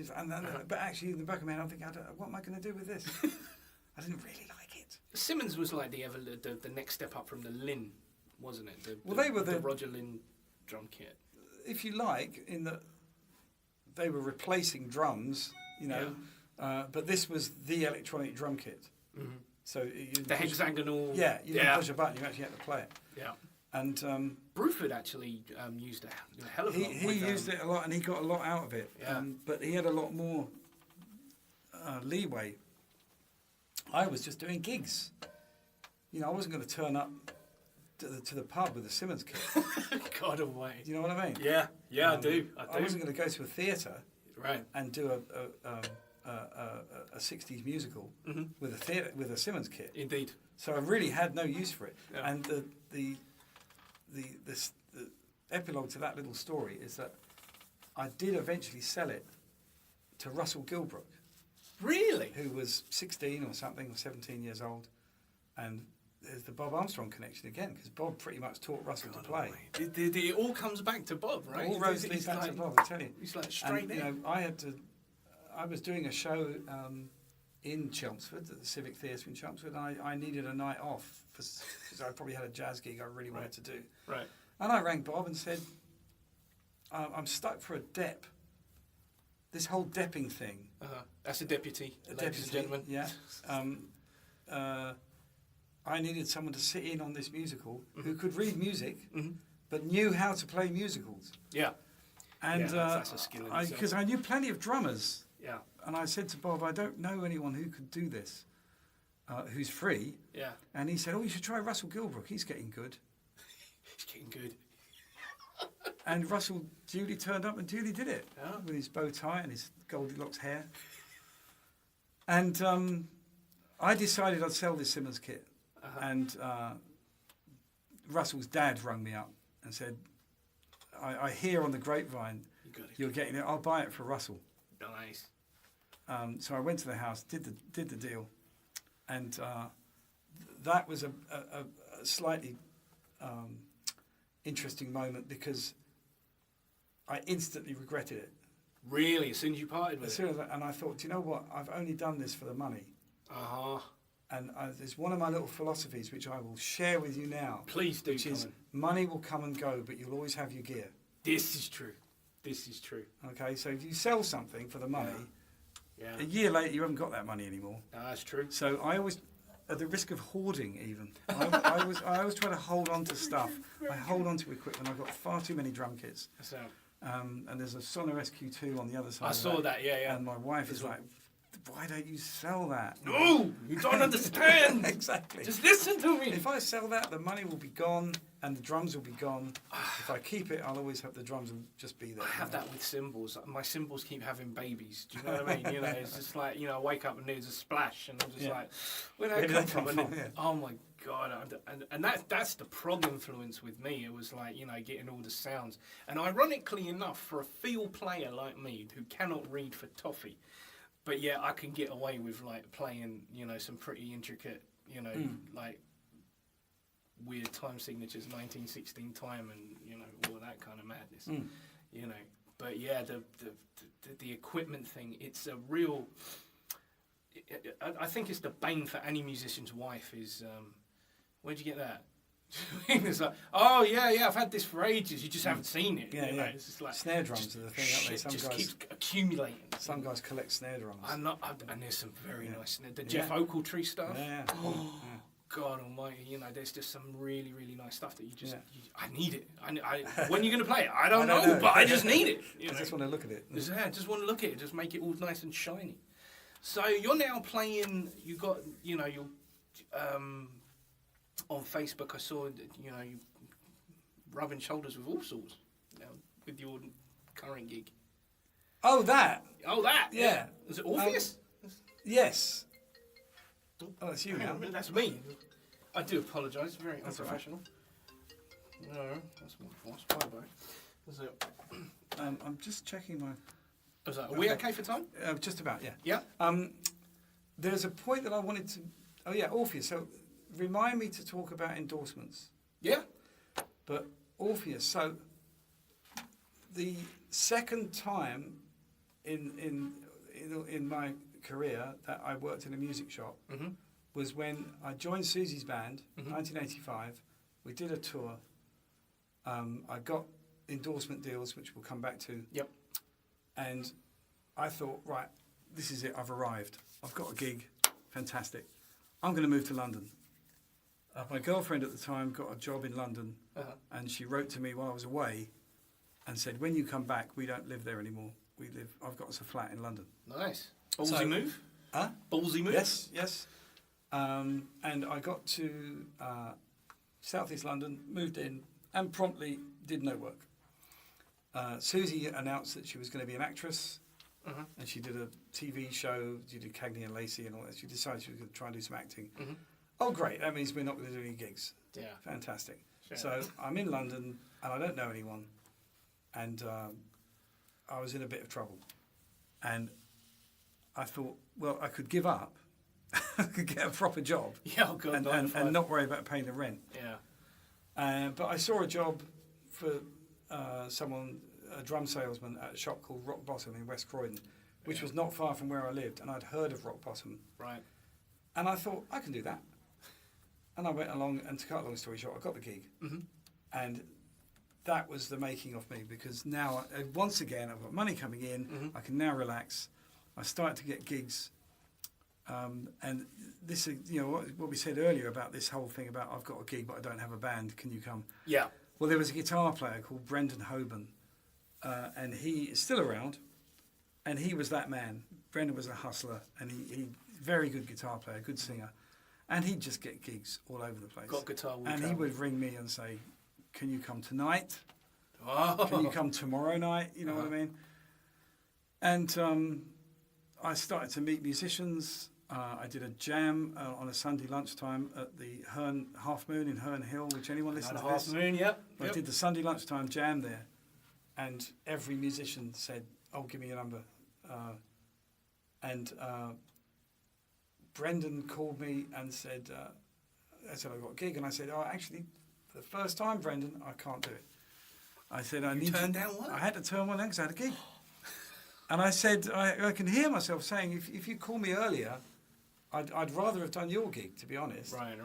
But actually, in the back of my head, I'm thinking, what am I going to do with this? I didn't really like it. Simmons was like the next step up from the Lynn, wasn't it? They were the Roger Lynn drum kit. If you like, in that they were replacing drums, you know. But this was the electronic drum kit. So the hexagonal. You didn't push a button; you actually had to play it. Yeah. And Bruford actually used a hell of a lot. He used it a lot, and he got a lot out of it. Yeah. But he had a lot more leeway. I was just doing gigs. You know, I wasn't going to turn up to the pub with a Simmons kit. God away. Do you know what I mean? Yeah, I do. I wasn't going to go to a theatre, right, and do a 60s musical with a Simmons kit. Indeed. So I really had no use for it. Yeah. And the epilogue to that little story is that I did eventually sell it to Russell Gilbrook. Really? Who was 16 or something, or 17 years old. And there's the Bob Armstrong connection again, because Bob pretty much taught Russell to play. It all comes back to Bob, right? All roads lead back to Bob, I tell you. He's like straight in. You know, I was doing a show in Chelmsford, at the Civic Theatre in Chelmsford, and I needed a night off, because I probably had a jazz gig I really wanted to do. Right. And I rang Bob and said, I'm stuck for a dep. This whole depping thing. That's a deputy, ladies and gentlemen. Yeah. I needed someone to sit in on this musical who could read music, but knew how to play musicals. Yeah. And that's a skill in itself. Because I knew plenty of drummers. Yeah. And I said to Bob, I don't know anyone who could do this, who's free. Yeah. And he said, you should try Russell Gilbrook. He's getting good. He's getting good. And Russell duly turned up and duly did it. Yeah. With his bow tie and his Goldilocks hair. And I decided I'd sell this Simmons kit. And Russell's dad rang me up and said, I hear on the grapevine you're getting it. I'll buy it for Russell. Nice. So I went to the house, did the deal, and that was a slightly interesting moment, because I instantly regretted it. Really? As soon as you parted with it? And I thought, do you know what? I've only done this for the money. there's one of my little philosophies which I will share with you now. Please do, Which is Colin. money will come and go, but you'll always have your gear. This is true. This is true. Okay, so if you sell something for the money, Yeah. a year later you haven't got that money anymore. No, that's true. So I always, at the risk of hoarding even, I always try to hold on to stuff. I hold on to equipment. I've got far too many drum kits. So, And there's a Sonor SQ2 on the other side. I saw that, yeah. And my wife is like, why don't you sell that? No, you don't understand. Exactly. Just listen to me. If I sell that, the money will be gone and the drums will be gone. If I keep it, I'll always have the drums will just be there. I have that with cymbals. My cymbals keep having babies. Do you know what I mean? You know, it's just like, you know, I wake up and there's a splash, and I'm just like, where'd that come from? And then, oh my God! And that's the prog influence with me. It was like, you know, getting all the sounds. And ironically enough, for a field player like me who cannot read for toffee, but yeah, I can get away with like playing, you know, some pretty intricate, you know, like weird time signatures, 1916 time, and you know, all that kind of madness, you know. But yeah, the equipment thing, it's a real. I think it's the bane for any musician's wife. Is where'd you get that? It's like, oh yeah, I've had this for ages. You just haven't seen it. Yeah, you know? yeah. It's just like Snare drums are the thing, aren't they? Some just guys keeps accumulating. Some guys collect snare drums. And there's some very nice snare. The Jeff Ochiltree stuff. Yeah. Oh, God Almighty! You know, there's just some really, really nice stuff that you just. I need it. When are you going to play it? I don't know, but I just need it. I just want to look at it. I just want to look at it. Just make it all nice and shiny. So you're now playing. You got, you know, you're on Facebook. I saw that, you know, you rubbing shoulders with all sorts, you know, with your current gig. Oh, that. Yeah. Is it Orpheus? Yes. Oh, that's you now. That's me. I do apologise. Very unprofessional. No, that's my fault. My bad. Is it? I'm just checking my. Are we okay for time? Just about, yeah. Yeah. There's a point that I wanted to. Oh yeah, Orpheus. So, remind me to talk about endorsements. Yeah. But Orpheus. So, the second time in my career that I worked in a music shop was when I joined Susie's band, 1985. We did a tour. I got endorsement deals, which we'll come back to. Yep. And I thought, right, this is it. I've arrived. I've got a gig. Fantastic. I'm going to move to London. My girlfriend at the time got a job in London, and she wrote to me while I was away and said, when you come back, we don't live there anymore. I've got us a flat in London. Nice. Ballsy move? Huh? Ballsy move? Yes. And I got to South East London, moved in, and promptly did no work. Susie announced that she was going to be an actress, and she did a TV show. She did Cagney and Lacey and all that. She decided she was going to try and do some acting. Oh, great. That means we're not going to do any gigs. Yeah. Fantastic. Sure. So I'm in London, and I don't know anyone. And I was in a bit of trouble. And I thought, well, I could give up. I could get a proper job. Yeah, oh God, and not worry about paying the rent. Yeah. But I saw a job for a drum salesman at a shop called Rock Bottom in West Croydon, which was not far from where I lived, and I'd heard of Rock Bottom. Right. And I thought, I can do that. And I went along, and to cut a long story short, I got the gig. And that was the making of me, because now, once again, I've got money coming in, I can now relax. I started to get gigs. And this is, you know, what we said earlier about this whole thing about I've got a gig but I don't have a band, can you come? Yeah. Well, there was a guitar player called Brendan Hoban, and he is still around, and he was that man. Brendan was a hustler, and he very good guitar player, good singer, and he'd just get gigs all over the place. Got guitar. And he would ring me and say, can you come tonight? Oh. Can you come tomorrow night? You know what I mean? And I started to meet musicians. I did a jam on a Sunday lunchtime at the Half Moon in Herne Hill, which anyone listen to Half this? Moon, yep. I did the Sunday lunchtime jam there, and every musician said, oh, give me your number. And Brendan called me and said, I've got a gig. And I said, oh, actually, for the first time, Brendan, I can't do it. I said, I need turned down what? I had to turn one down because I had a gig. And I said, I can hear myself saying, if you call me earlier, I'd rather have done your gig, to be honest. Right.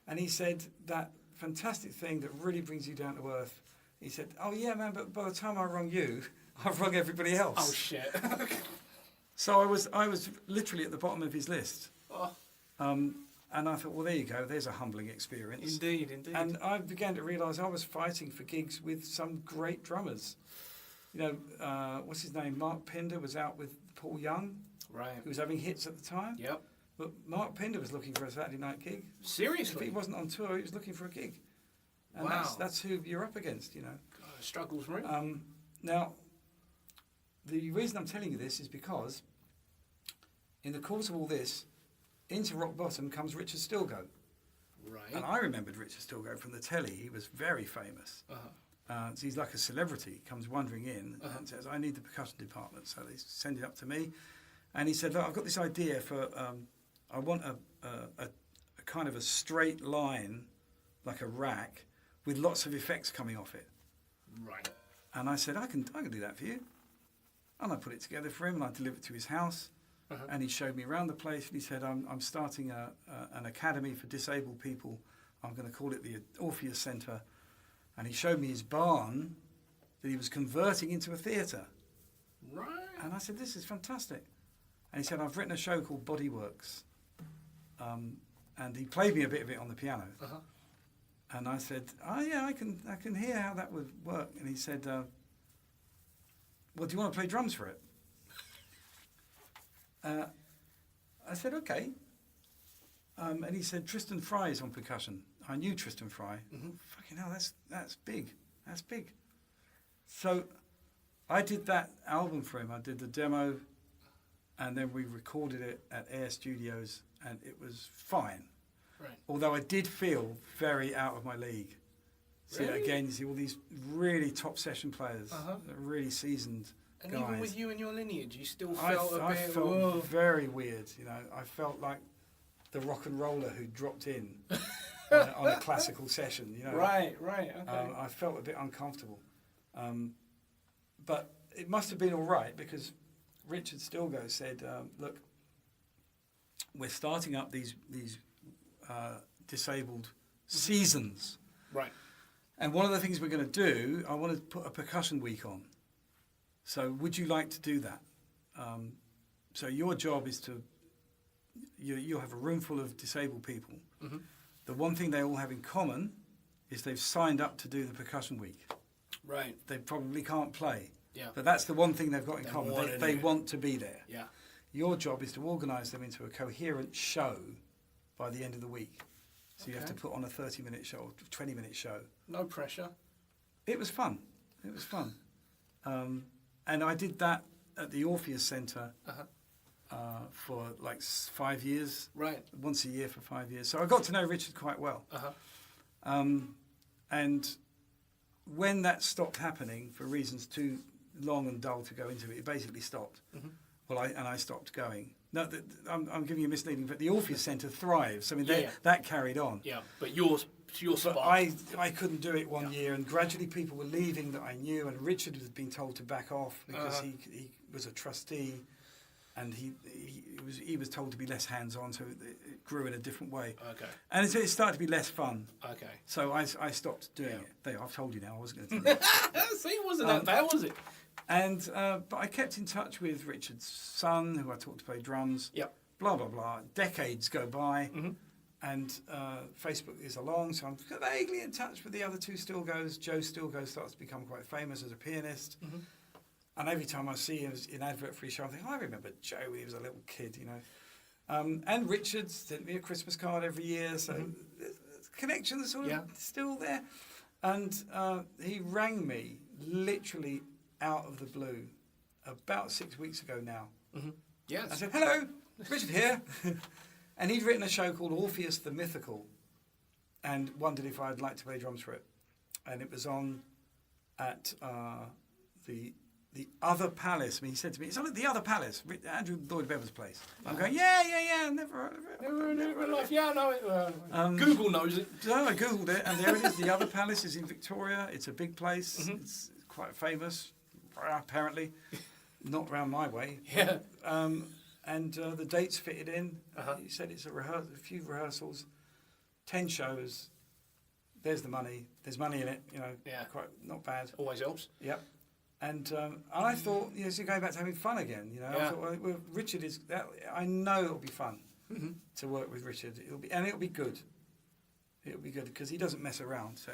And he said, that fantastic thing that really brings you down to earth. He said, oh yeah, man, but by the time I rung you, I've rung everybody else. Oh shit. So I was literally at the bottom of his list. Oh. And I thought, well, there you go. There's a humbling experience. Indeed. And I began to realise I was fighting for gigs with some great drummers. You know, what's his name? Mark Pender was out with Paul Young, Right. who was having hits at the time. Yep. But Mark Pender was looking for a Saturday night gig. Seriously? If he wasn't on tour, he was looking for a gig. And Wow. that's who you're up against, you know. God, struggles real. Now, the reason I'm telling you this is because in the course of all this, into rock bottom comes Richard Stilgoe. Right. And I remembered Richard Stilgoe from the telly. He was very famous. So he's like a celebrity. He comes wandering in and says, I need the percussion department. So they send it up to me. And he said, look, I've got this idea for, I want a kind of a straight line, like a rack, with lots of effects coming off it. Right. And I said, I can do that for you. And I put it together for him, and I delivered it to his house. And he showed me around the place, and he said, I'm starting an academy for disabled people. I'm going to call it the Orpheus Centre. And he showed me his barn that he was converting into a theatre. Right. And I said, this is fantastic. And he said, I've written a show called Bodyworks. And he played me a bit of it on the piano. And I said, oh yeah, I can hear how that would work. And he said, well, do you want to play drums for it? I said, okay. And he said, Tristan Fry is on percussion. I knew Tristan Fry. Fucking hell, that's big. That's big. So I did that album for him. I did the demo, and then we recorded it at Air Studios, and it was fine. Right. Although I did feel very out of my league. See, Really? again, you see all these really top session players, really seasoned And guys. even with you and your lineage, you still I felt a bit. felt "Whoa." very weird, you know. I felt like the rock and roller who dropped in on a classical session, you know. Right. Okay. I felt a bit uncomfortable. But it must have been all right because Richard Stilgoe said, look, we're starting up these disabled seasons. Right. And one of the things we're going to do, I want to put a percussion week on. So would you like to do that? So your job is to, you'll have a room full of disabled people. The one thing they all have in common is they've signed up to do the percussion week. Right. They probably can't play. Yeah. But that's the one thing they've got in They common. want to They do it. want to be there. Yeah. Your job is to organise them into a coherent show by the end of the week. So you have to put on a 30-minute show or 20-minute show. No pressure. It was fun. It was fun. And I did that at the Orpheus Centre for like 5 years. Right. Once a year for 5 years. So I got to know Richard quite well. And when that stopped happening, for reasons too long and dull to go into it basically stopped. Well, I stopped going. No, I'm giving you misleading, but the Orpheus Centre thrives. I mean, that carried on. Yeah, but your But spot. I couldn't do it one year, and gradually people were leaving that I knew, and Richard was being told to back off because he was a trustee, and he was told to be less hands-on, so it grew in a different way. Okay. And it started to be less fun. Okay. So I stopped doing it. There, I've told you now. I wasn't going to tell you. See, it wasn't that bad, was it? And but I kept in touch with Richard's son, who I taught to play drums. Yep. Blah blah blah. Decades go by, and Facebook is along, so I'm vaguely in touch with the other two Stilgoes. Joe Stilgoe starts to become quite famous as a pianist, and every time I see him in advert for his show, I think, I remember Joe when he was a little kid, you know. And Richard sent me a Christmas card every year, so the connection is sort of still there. And he rang me literally out of the blue about 6 weeks ago now. Yes. I said, hello, Richard here. And he'd written a show called Orpheus the Mythical and wondered if I'd like to play drums for it. And it was on at the Other Palace. I mean, he said to me, it's on at the Other Palace, Andrew Lloyd Webber's place. I'm going, yeah, never Never life. Yeah, I know it. Google knows it. So I Googled it, and there it is. The Other Palace is in Victoria. It's a big place. It's quite famous, apparently. Not round my way. Yeah. and the dates fitted in. He said it's a few rehearsals, 10 shows. There's the money. There's money in it. Quite not bad. Always helps. Yep. And I thought, so going back to having fun again. I thought, well, Richard is. I know it'll be fun to work with Richard. It'll be good. It'll be good because he doesn't mess around. So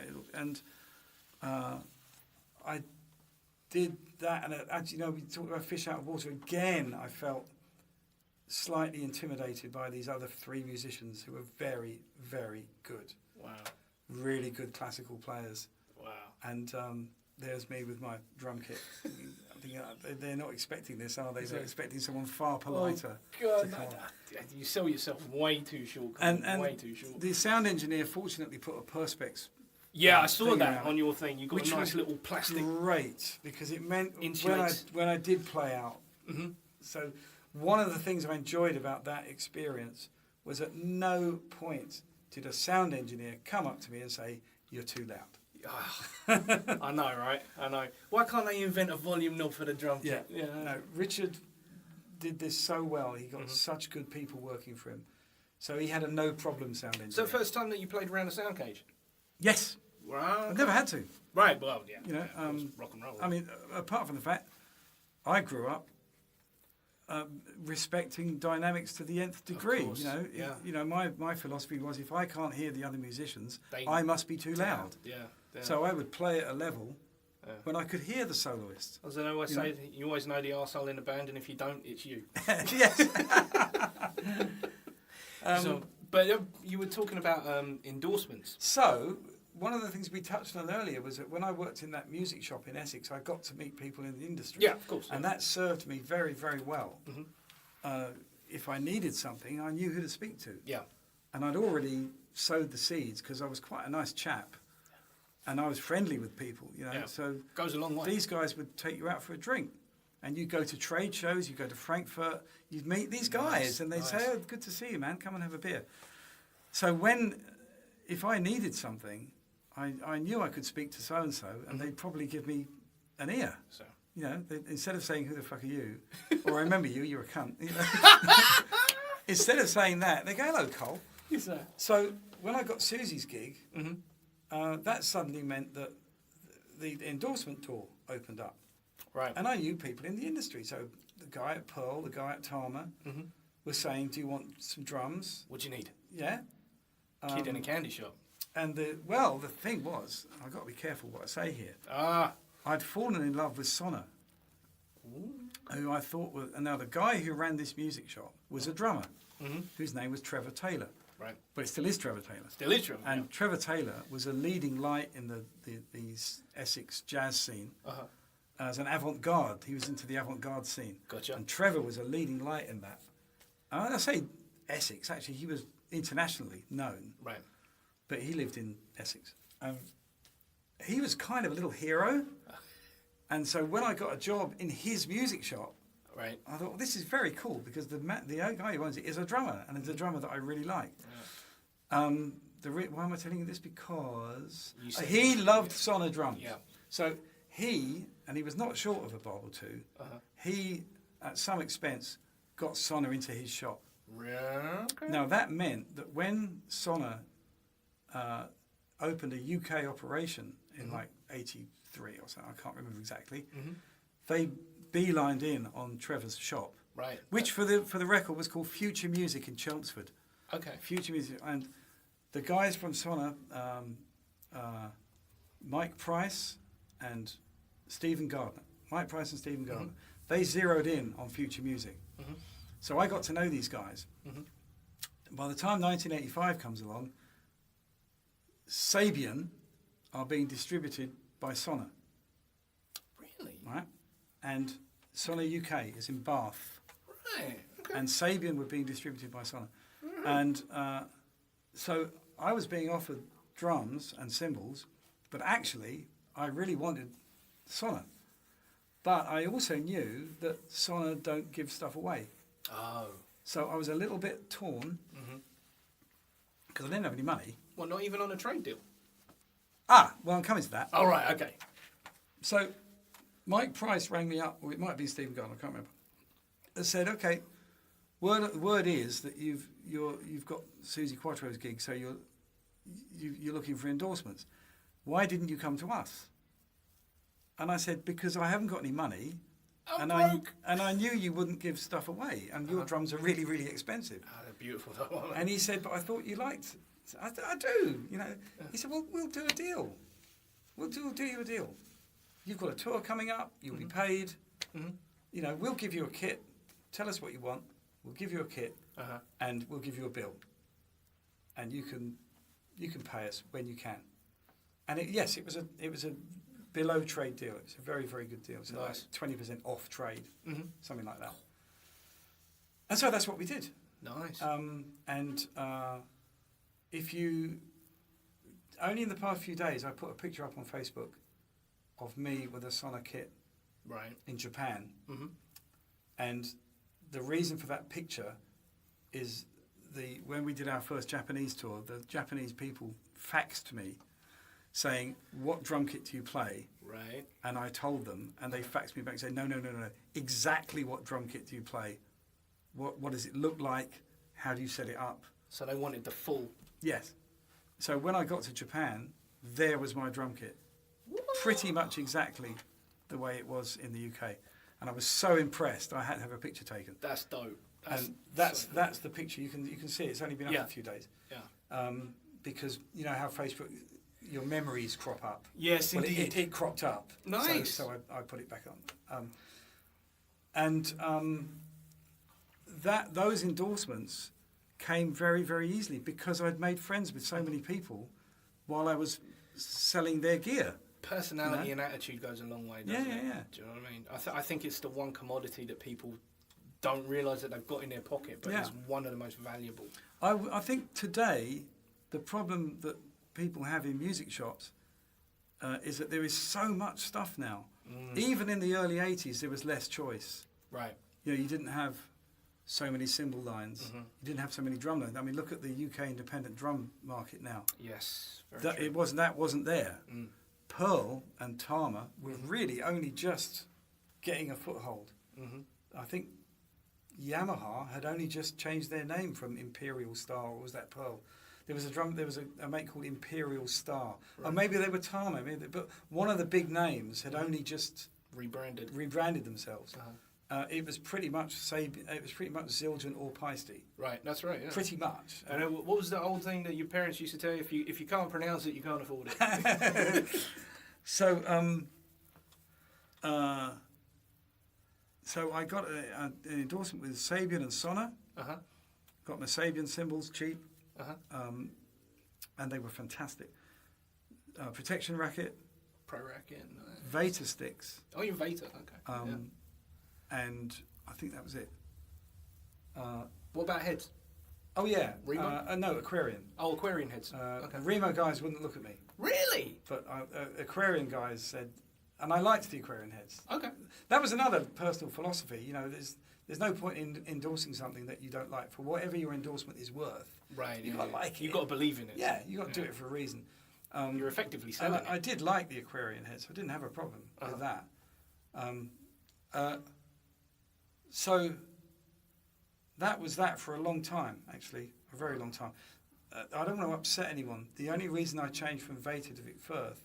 I did that, and actually, we talked about Fish Out of Water again. I felt slightly intimidated by these other 3 musicians who were very, very good. Wow. Really good classical players. Wow. And there's me with my drum kit. I think they're not expecting this, are they? They're expecting someone far politer. Oh, God. You sell yourself way too short. And way too short. The sound engineer fortunately put a Perspex. Yeah, I saw that on your thing. You got which a nice was little plastic. Great, because it meant Insulates. when I did play out. So one of the things I enjoyed about that experience was at no point did a sound engineer come up to me and say, "You're too loud." I know, right? I know. Why can't they invent a volume knob for the drum kit? Yeah. No, Richard did this so well. He got such good people working for him. So he had a no problem sound engineer. So the first time that you played around a sound cage? Yes. Right. I've never had to. Right, well, yeah. Rock and roll. I mean, apart from the fact I grew up respecting dynamics to the nth degree. Course, My philosophy was if I can't hear the other musicians, I must be too loud. Yeah. So I would play at a level when I could hear the soloist. As I always say, you always know the arsehole in the band, and if you don't, it's you. Yes. But you were talking about endorsements. So one of the things we touched on earlier was that when I worked in that music shop in Essex, I got to meet people in the industry. Yeah, of course. And that served me very, very well. If I needed something, I knew who to speak to. Yeah. And I'd already sowed the seeds because I was quite a nice chap. And I was friendly with people, Yeah. So Goes a long way. These guys would take you out for a drink. And you go to trade shows, you go to Frankfurt, you'd meet these guys, and they'd say, "Oh, good to see you, man. Come and have a beer." So if I needed something, I knew I could speak to so-and-so, and they'd probably give me an ear. So. Instead of saying, "Who the fuck are you?" or "I remember you, you're a cunt." Instead of saying that, they go, "Hello, Cole." Yes, sir. So when I got Susie's gig, that suddenly meant that the endorsement door opened up. Right. And I knew people in the industry. So the guy at Pearl, the guy at Tama, was saying, "Do you want some drums?" What do you need? Yeah. Kid in a candy shop. And the thing was, I've got to be careful what I say here. I'd fallen in love with Sonna, who I thought was... And now the guy who ran this music shop was a drummer, whose name was Trevor Taylor. Right. But it still is Trevor Taylor. Still is Trevor. And Trevor Taylor was a leading light in the Essex jazz scene. As an avant-garde. He was into the avant-garde scene. Gotcha. And Trevor was a leading light in that. And I say Essex, actually, he was internationally known. Right. But he lived in Essex. He was kind of a little hero. And so when I got a job in his music shop, right, I thought, well, this is very cool because the guy who owns it is a drummer, and it's a drummer that I really like. Yeah. Why am I telling you this? Because he loved Sonna drums. Yeah. So he was not short of a bob or two, he, at some expense, got Sonna into his shop. Yeah. Okay. Now, that meant that when Sonna opened a UK operation in like 83 or so, I can't remember exactly, they beelined in on Trevor's shop. Right. Which, for the record, was called Future Music in Chelmsford. Okay. Future Music. And the guys from Sonna, Mike Price and Stephen Gardner, they zeroed in on Future Music. So I got to know these guys. By the time 1985 comes along, Sabian are being distributed by Sonna. Really? Right? And Sonna UK is in Bath. Right. Okay. And Sabian were being distributed by Sonna. And so I was being offered drums and cymbals, but actually I really wanted Sonna. But I also knew that Sonna don't give stuff away. Oh. So I was a little bit torn because I didn't have any money. Well, not even on a trade deal? Well, I'm coming to that. Oh, right, okay. So Mike Price rang me up, or it might be Stephen Gardner, I can't remember, and said, "Okay, Word is that you've got Susie Quattro's gig, so you're looking for endorsements. Why didn't you come to us? And I said, because I haven't got any money, and I knew you wouldn't give stuff away, and your drums are really, really expensive. Oh, they're beautiful though, aren't they? And he said, but I thought you liked. I do, you know. He said, well, we'll do a deal. We'll do you a deal. You've got a tour coming up. You'll be paid. You know, we'll give you a kit. Tell us what you want. We'll give you a kit, and we'll give you a bill. And you can pay us when you can. And it was a below trade deal. It's a very, very good deal. So Nice. like 20% off trade, something like that. And so that's what we did. Nice. If you only in the past few days, I put a picture up on Facebook of me with a Sona kit right. in Japan, and the reason for that picture is when we did our first Japanese tour, the Japanese people faxed me saying, "What drum kit do you play?" Right. And I told them, and they faxed me back and said, "No, exactly what drum kit do you play? What does it look like? How do you set it up?" So they wanted the full. Yes. So when I got to Japan, there was my drum kit. Pretty much exactly the way it was in the UK. And I was so impressed, I had to have a picture taken. That's dope. That's the picture. You can see it. It's only been up a few days. Yeah. Because you know how Facebook, your memories crop up. Yes, well, indeed. It cropped up. Nice. So I put it back on. Those endorsements came very, very easily because I'd made friends with so many people while I was selling their gear. Personality and attitude goes a long way, doesn't it? Yeah. Do you know what I mean? I think it's the one commodity that people don't realise that they've got in their pocket, but it's one of the most valuable. I think today, the problem that people have in music shops is that there is so much stuff now. Even in the early 80s, there was less choice. Right. You know, you didn't have so many cymbal lines. You didn't have so many drum lines. I mean, look at the UK independent drum market now. Yes. Very true. That wasn't there. Pearl and Tama were really only just getting a foothold. I think Yamaha had only just changed their name from Imperial Star, or was that Pearl? There was a mate called Imperial Star, or maybe they were Tama. But one of the big names had only just rebranded themselves. It was pretty much Zildjian or Paiste. Right, that's right. Yeah. Pretty much. And what was the old thing that your parents used to tell you? If you can't pronounce it, you can't afford it. So I got an endorsement with Sabian and Sona. Got my Sabian cymbals cheap, and they were fantastic. Protection racket. Pro racket. Veta sticks. Oh, you're Veta. Okay. And I think that was it. What about heads? Oh yeah, Remo? no, Aquarian. Oh, Aquarian heads. Okay. Remo guys wouldn't look at me, Really? but Aquarian guys said, and I liked the Aquarian heads. Okay. That was another personal philosophy. You know, there's no point in endorsing something that you don't like for whatever your endorsement is worth. Right. You got to like it. You got to believe in it. Yeah, you got to do it for a reason. You're effectively And selling I it. did like the Aquarian heads. I didn't have a problem with that. So that was that for a long time, actually, a very long time. I don't want to upset anyone. The only reason I changed from Veta to Vic Firth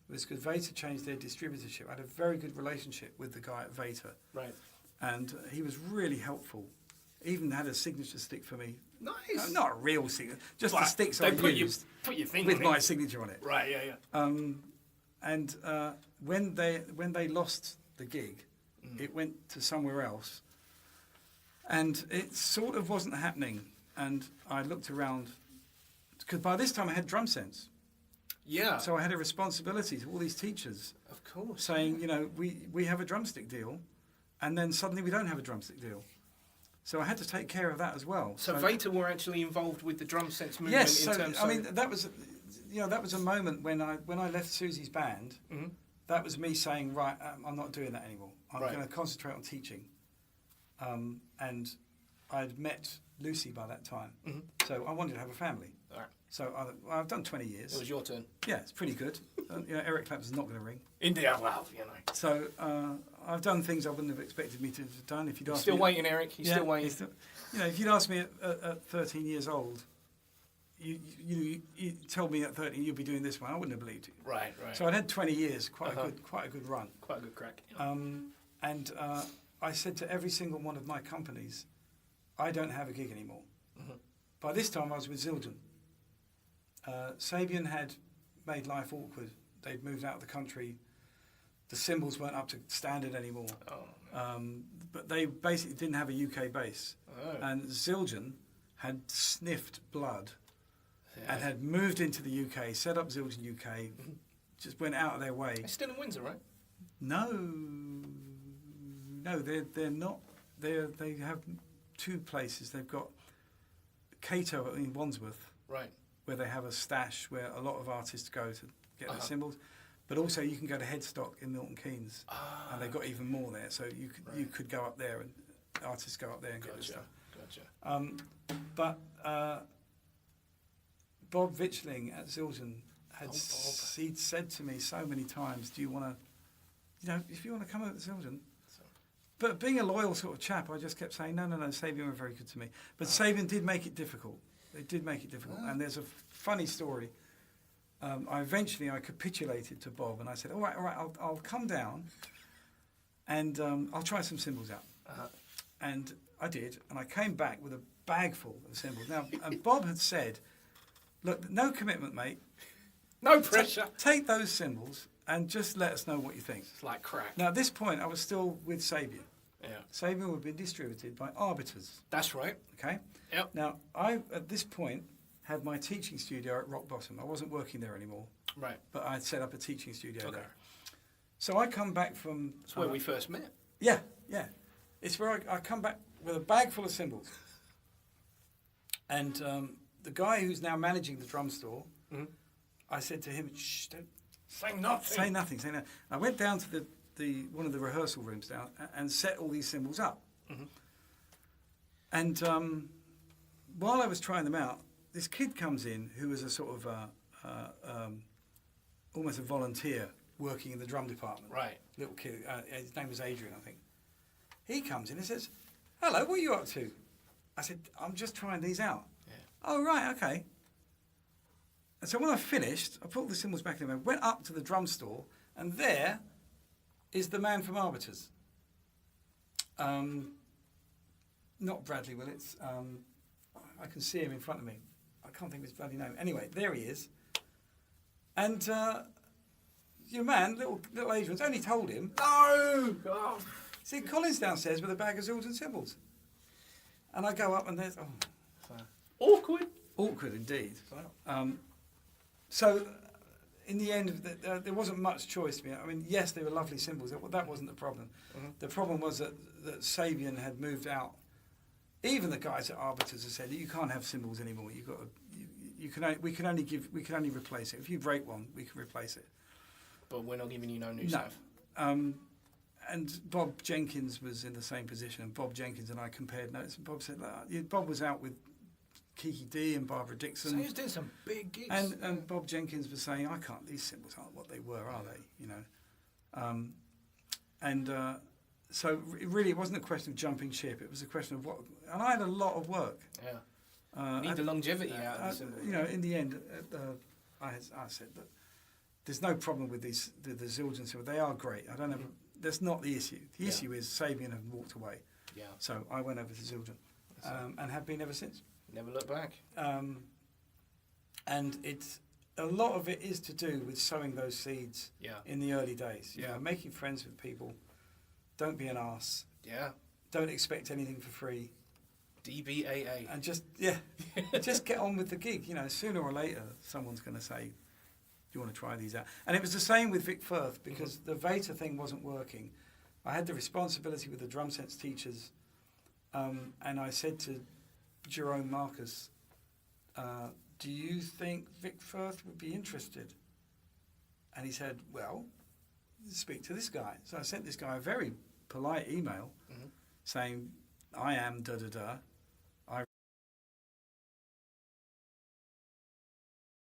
was because Veta changed their distributorship. I had a very good relationship with the guy at Veta. Right. And he was really helpful. Even had a signature stick for me. Nice. Not a real signature, just the Well, sticks they I put used your thing with on my it. signature on it. Right. Yeah. And when they lost the gig, it went to somewhere else, and it sort of wasn't happening. And I looked around, because by this time I had drum sense, Yeah. so I had a responsibility to all these teachers, Of course. saying, you know, we have a drumstick deal, and then suddenly we don't have a drumstick deal. So I had to take care of that as well. So Veta were actually involved with the drum sense movement. Yes, in so terms I mean that was a moment when I left Susie's band. That was me saying, right, I'm not doing that anymore. I'm Right. going to concentrate on teaching. And I'd met Lucy by that time, so I wanted to have a family. All right. So I've done 20 years. It was your turn. Yeah, it's pretty good. Eric Clapton's not going to ring. India, well, So I've done things I wouldn't have expected me to have done. If you'd asked Still me, waiting, Eric. He's still waiting. If you'd asked me at 13 years old, you told me at 13 you'd be doing this one, I wouldn't have believed you. Right. So I'd had 20 years, quite a good run. Quite a good crack. And I said to every single one of my companies, I don't have a gig anymore. By this time I was with Zildjian. Sabian had made life awkward. They'd moved out of the country. The cymbals weren't up to standard anymore. But they basically didn't have a UK base. And Zildjian had sniffed blood and had moved into the UK, set up Zildjian UK, just went out of their way. They're still in Windsor, right? No, they're not. They have two places. They've got Cato in Wandsworth, right, where they have a stash where a lot of artists go to get their cymbals. But also you can go to Headstock in Milton Keynes, and they've got even more there. So you could go up there, and artists go up there and get their stuff. Gotcha. But Bob Vitchling at Zildjian he'd said to me so many times, "Do you want to, if you want to come over to Zildjian?" But being a loyal sort of chap, I just kept saying, no, Sabian were very good to me. But Sabian did make it difficult. They did make it difficult. And there's a funny story. I capitulated to Bob, and I said, all right, I'll come down, and I'll try some cymbals out. And I did, and I came back with a bag full of cymbals. Now, and Bob had said, look, no commitment, mate. No pressure. Take those cymbals and just let us know what you think. It's like crack. Now, at this point, I was still with Sabian. Yeah. Sabian would be distributed by Arbiters. That's right. Okay? Yep. Now, I, at this point, had my teaching studio at Rock Bottom. I wasn't working there anymore. Right. But I had set up a teaching studio there. So I come back from... That's where we first met. Yeah. It's where I come back with a bag full of cymbals. And the guy who's now managing the drum store, I said to him, shh, don't... Say nothing. I went down to one of the rehearsal rooms down and set all these cymbals up. And while I was trying them out, this kid comes in who was a sort of almost a volunteer working in the drum department. Right. Little kid. His name was Adrian, I think. He comes in and says, "Hello, what are you up to?" I said, "I'm just trying these out." Yeah. "Oh, right, okay." And so when I finished, I put the cymbals back in, went up to the drum store, and there is the man from Arbiters. Not Bradley Willits. I can see him in front of me. I can't think of his bloody name. Anyway, there he is. And your man, little Adrian's only told him, "No! Oh. See, Colin's downstairs with a bag of Zildjian cymbals." And I go up and there's... Awkward. Awkward indeed. So, in the end, there wasn't much choice to me. I mean, yes, they were lovely cymbals. That wasn't the problem. The problem was that Sabian had moved out. Even the guys at Arbiters had said, "You can't have cymbals anymore. You've got to, we can only replace it. If you break one, we can replace it. But we're not giving you no new stuff." And Bob Jenkins was in the same position. And Bob Jenkins and I compared notes. And Bob said, Bob was out with Kiki D and Barbara Dixon. So he was doing some big gigs. And Bob Jenkins was saying, these cymbals aren't what they were, are they? So it wasn't a question of jumping ship. It was a question of what... And I had a lot of work. Yeah. Need the longevity out of the cymbal. In the end, I said that there's no problem with the Zildjian cymbals. They are great. I don't have... That's not the issue. The issue is Sabian have walked away. Yeah. So I went over to Zildjian and have been ever since. Never look back. And a lot of it is to do with sowing those seeds in the early days. Making friends with people. Don't be an arse. Yeah. Don't expect anything for free. DBAA. And just get on with the gig. Sooner or later, someone's going to say, "Do you want to try these out?" And it was the same with Vic Firth, because the Vater thing wasn't working. I had the responsibility with the drum sense teachers, and I said to Jerome Marcus, "Do you think Vic Firth would be interested?" And he said, "Well, speak to this guy." So I sent this guy a very polite email saying, "I am da-da-da.